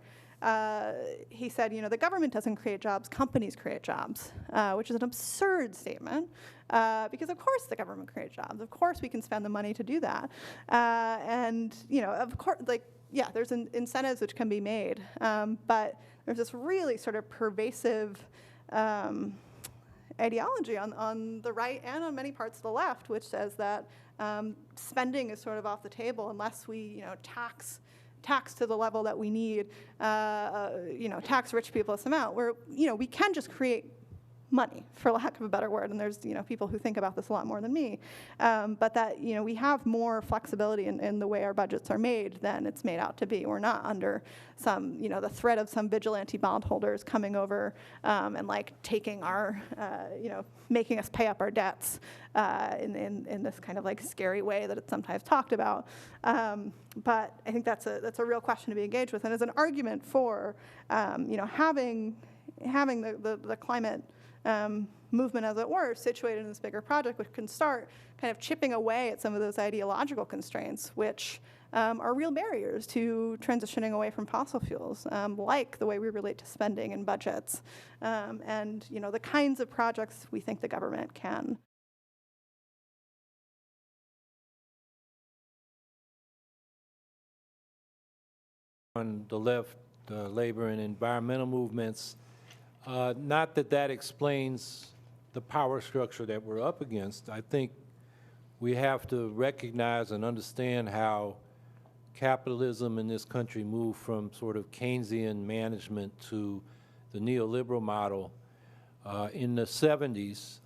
Speaker 7: he said, the government doesn't create jobs, companies create jobs, which is an absurd statement, because of course the government creates jobs. Of course we can spend the money to do that. And, of course, there's incentives which can be made, but there's this really sort of pervasive ideology on the right and on many parts of the left, which says that spending is sort of off the table unless we, tax to the level that we need, tax rich people this amount, where, we can just create money, for lack of a better word, and there's, people who think about this a lot more than me, but that, we have more flexibility in the way our budgets are made than it's made out to be. We're not under some, the threat of some vigilante bondholders coming over and taking our, making us pay up our debts in this kind of scary way that it's sometimes talked about. But I think that's a real question to be engaged with, and as an argument for, having the climate movement, as it were, situated in this bigger project, which can start kind of chipping away at some of those ideological constraints, which are real barriers to transitioning away from fossil fuels, like the way we relate to spending and budgets, and the kinds of projects we think the government can.
Speaker 8: On the left, labor and environmental movements, not that explains the power structure that we're up against. I think we have to recognize and understand how capitalism in this country moved from sort of Keynesian management to the neoliberal model in the 70s,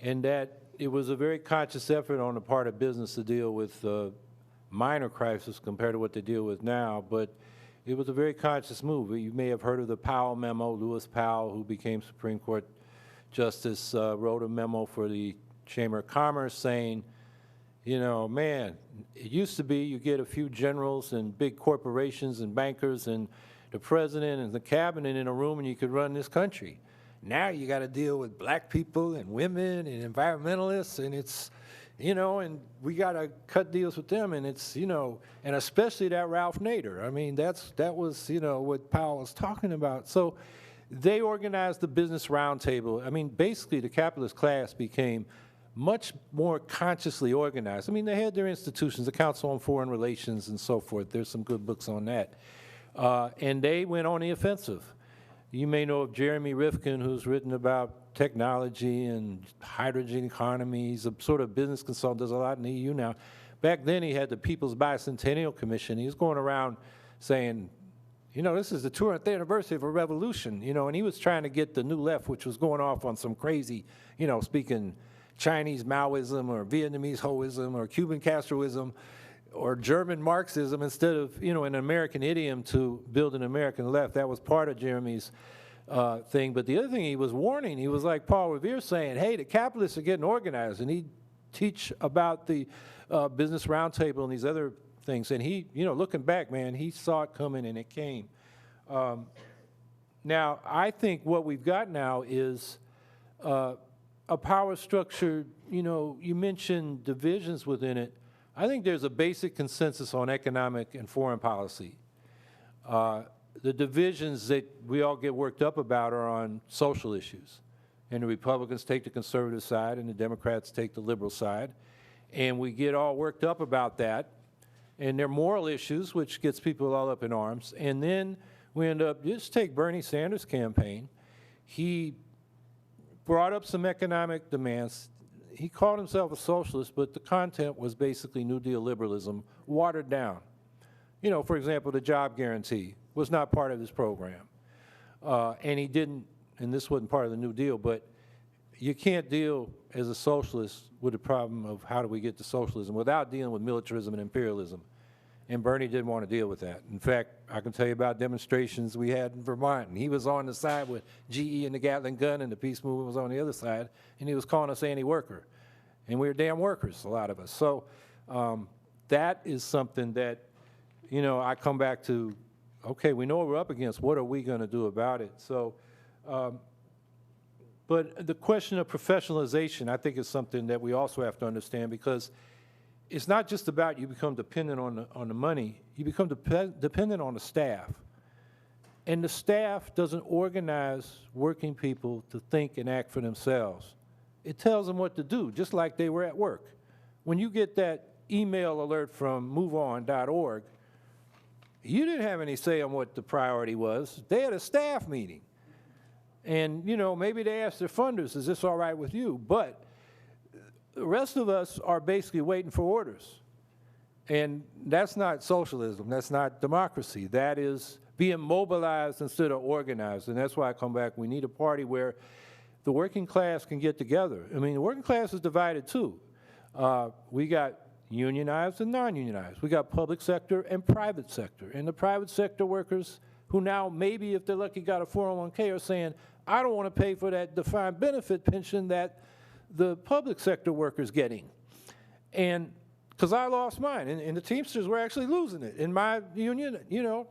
Speaker 8: and that it was a very conscious effort on the part of business to deal with minor crisis compared to what they deal with now, but it was a very conscious move. You may have heard of the Powell memo. Lewis Powell, who became Supreme Court Justice, wrote a memo for the Chamber of Commerce saying, man, it used to be you get a few generals and big corporations and bankers and the president and the cabinet in a room and you could run this country. Now you got to deal with black people and women and environmentalists, and it's, and we got to cut deals with them, and it's, and especially that Ralph Nader. I mean, that was, what Powell was talking about. So they organized the Business Roundtable. I mean, basically the capitalist class became much more consciously organized. I mean, they had their institutions, the Council on Foreign Relations and so forth. There's some good books on that. And they went on the offensive. You may know of Jeremy Rifkin, who's written about technology and hydrogen economy. He's a sort of business consultant, does a lot in the EU now. Back then he had the People's Bicentennial Commission. He was going around saying, you know, this is the 200th anniversary of a revolution, you know, and he was trying to get the New Left, which was going off on some crazy, you know, speaking Chinese Maoism or Vietnamese Hoism or Cuban Castroism or German Marxism instead of, you know, an American idiom to build an American left. That was part of Jeremy's thing. But the other thing he was warning, he was like Paul Revere saying, hey, the capitalists are getting organized, and he'd teach about the Business Roundtable and these other things. And he, you know, looking back, man, he saw it coming and it came. Now, I think what we've got now is a power structure, you know, you mentioned divisions within it. I think there's a basic consensus on economic and foreign policy. The divisions that we all get worked up about are on social issues. And the Republicans take the conservative side and the Democrats take the liberal side. And we get all worked up about that. And they're moral issues, which gets people all up in arms. And then we end up, just take Bernie Sanders' campaign. He brought up some economic demands. He called himself a socialist, but the content was basically New Deal liberalism, watered down. You know, for example, the job guarantee was not part of his program. And he didn't, and this wasn't part of the New Deal, but you can't deal as a socialist with the problem of how do we get to socialism without dealing with militarism and imperialism. And Bernie didn't want to deal with that. In fact, I can tell you about demonstrations we had in Vermont, and he was on the side with GE and the Gatling gun, and the peace movement was on the other side, and he was calling us anti-worker. And we were damn workers, a lot of us. So that is something that, you know, I come back to, okay, we know what we're up against. What are we going to do about it? So, but the question of professionalization, I think, is something that we also have to understand, because it's not just about you become dependent on the money. You become dependent on the staff. And the staff doesn't organize working people to think and act for themselves. It tells them what to do, just like they were at work. When you get that email alert from MoveOn.org, you didn't have any say on what the priority was. They had a staff meeting. And, you know, maybe they asked their funders, is this all right with you? But the rest of us are basically waiting for orders. And that's not socialism. That's not democracy. That is being mobilized instead of organized. And that's why I come back. We need a party where the working class can get together. I mean, the working class is divided too. We got unionized and non-unionized. We got public sector and private sector. And the private sector workers who now maybe, if they're lucky, got a 401k are saying, I don't want to pay for that defined benefit pension that the public sector workers getting. And because I lost mine, and the Teamsters were actually losing it. In my union, you know,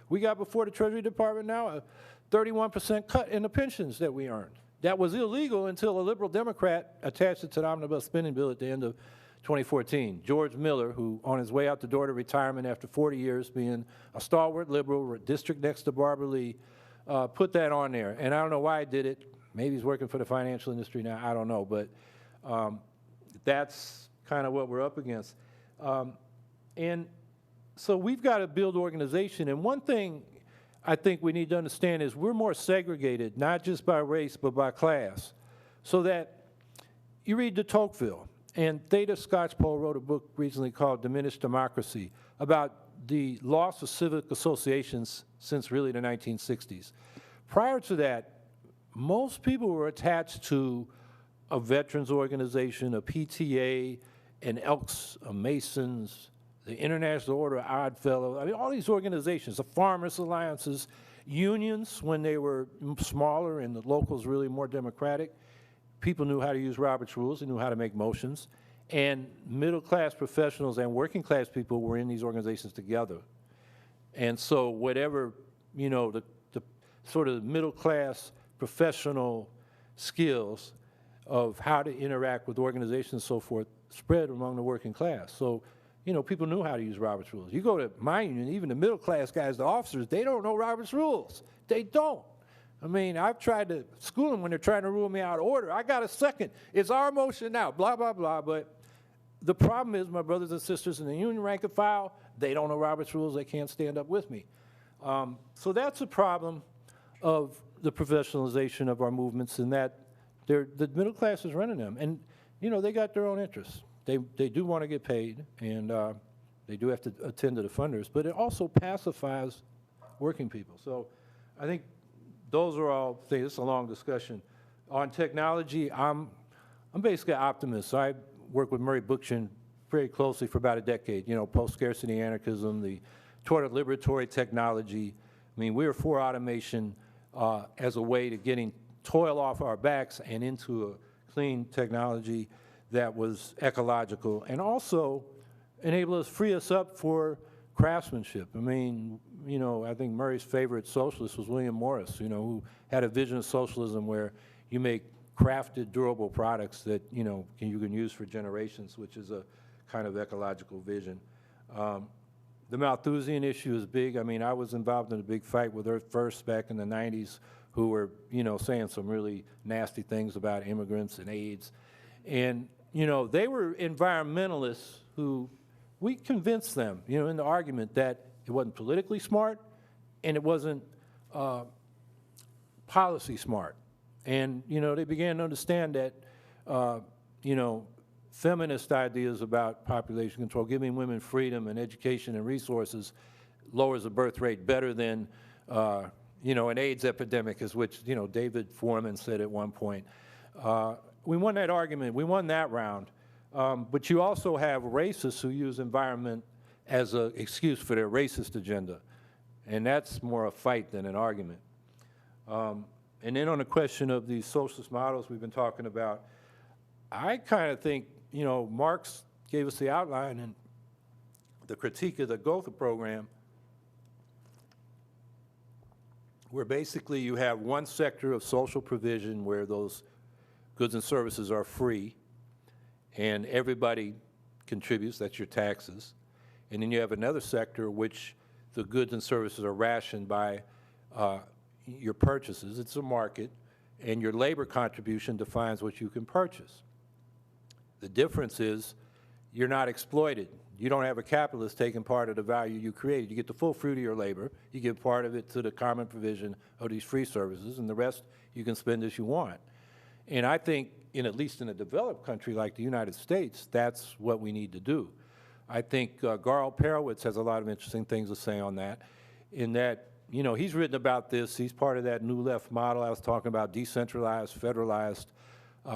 Speaker 8: we got before the Treasury Department now a 31% cut in the pensions that we earned. That was illegal until a liberal Democrat attached it to the omnibus spending bill at the end of 2014. George Miller, who on his way out the door to retirement after 40 years being a stalwart liberal, district next to Barbara Lee, put that on there. And I don't know why he did it. Maybe he's working for the financial industry now. I don't know. But that's kind of what we're up against. And so we've got to build organization. And one thing I think we need to understand is we're more segregated, not just by race, but by class. So that you read de Tocqueville, and Theda Skocpol wrote a book recently called Diminished Democracy about the loss of civic associations since really the 1960s. Prior to that, most people were attached to a veterans organization, a PTA, an Elks, a Masons, the International Order of Odd Fellows. I mean, all these organizations, the Farmers Alliances, unions when they were smaller and the locals really more democratic. People knew how to use Robert's rules. They knew how to make motions. And middle-class professionals and working-class people were in these organizations together. And so whatever, you know, the sort of middle-class professional skills of how to interact with organizations and so forth spread among the working class. So, you know, people knew how to use Robert's rules. You go to my union, even the middle-class guys, the officers, they don't know Robert's rules. They don't. I mean, I've tried to school them when they're trying to rule me out of order. I got a second. It's our motion now, blah, blah, blah. But the problem is my brothers and sisters in the union rank and file, they don't know Robert's rules. They can't stand up with me. So that's a problem of the professionalization of our movements, in that the middle class is running them. And, you know, they got their own interests. They do want to get paid, and they do have to attend to the funders. But it also pacifies working people. So I think those are all things. It's a long discussion. On technology, I'm basically an optimist. I worked with Murray Bookchin very closely for about a decade, you know, post-scarcity anarchism, the toward liberatory technology. I mean, we were for automation as a way to getting toil off our backs and into a clean technology that was ecological and also enable us, free us up for craftsmanship. I mean, you know, I think Murray's favorite socialist was William Morris, you know, who had a vision of socialism where you make crafted, durable products that, you know, you can use for generations, which is a kind of ecological vision. The Malthusian issue is big. I mean, I was involved in a big fight with Earth First back in the 90s, who were, you know, saying some really nasty things about immigrants and AIDS. And, you know, they were environmentalists who, we convinced them, you know, in the argument that it wasn't politically smart and it wasn't policy smart. And, you know, they began to understand that, you know, feminist ideas about population control, giving women freedom and education and resources lowers the birth rate better than, you know, an AIDS epidemic, is which, you know, David Foreman said at one point. We won that argument. We won that round. But you also have racists who use environment as an excuse for their racist agenda. And that's more a fight than an argument. And then on the question of these socialist models we've been talking about, I kind of think, you know, Marx gave us the outline and the critique of the Gotha program, where basically you have one sector of social provision where those goods and services are free and everybody contributes, that's your taxes. And then you have another sector which the goods and services are rationed by your purchases. It's a market, and your labor contribution defines what you can purchase. The difference is you're not exploited. You don't have a capitalist taking part of the value you created. You get the full fruit of your labor. You give part of it to the common provision of these free services, and the rest you can spend as you want. And I think, at least in a developed country like the United States, that's what we need to do. I think Garl Perowitz has a lot of interesting things to say on that, in that, you know, he's written about this. He's part of that New Left model I was talking about, decentralized, federalized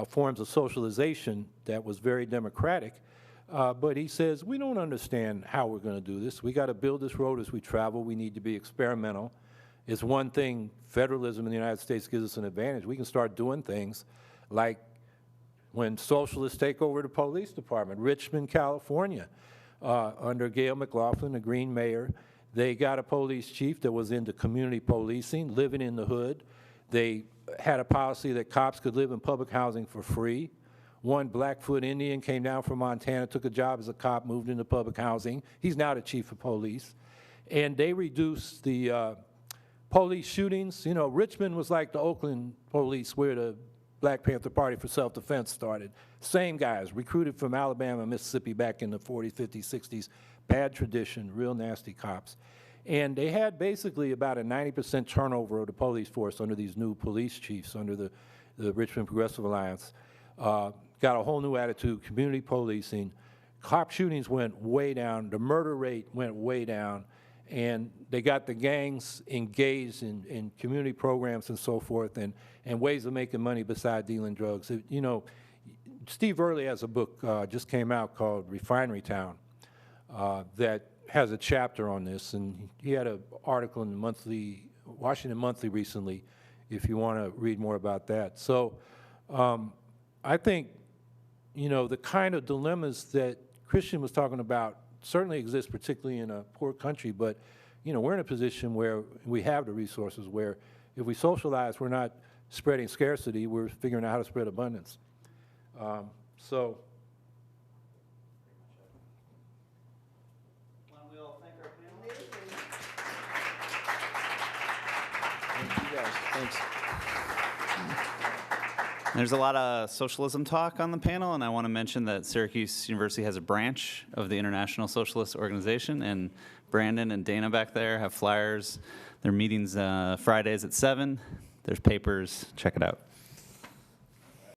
Speaker 8: forms of socialization that was very democratic. But he says, we don't understand how we're going to do this. We got to build this road as we travel. We need to be experimental. It's one thing, federalism in the United States gives us an advantage. We can start doing things like when socialists take over the police department. Richmond, California, under Gail McLaughlin, the Green mayor, they got a police chief that was into community policing, living in the hood. They had a policy that cops could live in public housing for free. One Blackfoot Indian came down from Montana, took a job as a cop, moved into public housing. He's now the chief of police. And they reduced the police shootings. You know, Richmond was like the Oakland police where the Black Panther Party for Self-Defense started. Same guys, recruited from Alabama, Mississippi back in the 40s, 50s, 60s. Bad tradition, real nasty cops. And they had basically about a 90% turnover of the police force under these new police chiefs, under the Richmond Progressive Alliance. Got a whole new attitude, community policing. Cop shootings went way down, the murder rate went way down, and they got the gangs engaged in community programs and so forth, and ways of making money besides dealing drugs. You know, Steve Early has a book just came out called Refinery Town that has a chapter on this, and he had an article in the Washington Monthly recently, if you want to read more about that. So I think, you know, the kind of dilemmas that Christian was talking about certainly exist, particularly in a poor country, but, you know, we're in a position where we have the resources where if we socialize, we're not spreading scarcity, we're figuring out how to spread abundance. So.
Speaker 6: Thank you guys. Thanks.
Speaker 1: There's a lot of socialism talk on the panel, and I want to mention that Syracuse University has a branch of the International Socialist Organization, and Brandon and Dana back there have flyers. Their meetings Fridays at 7. There's papers. Check it out.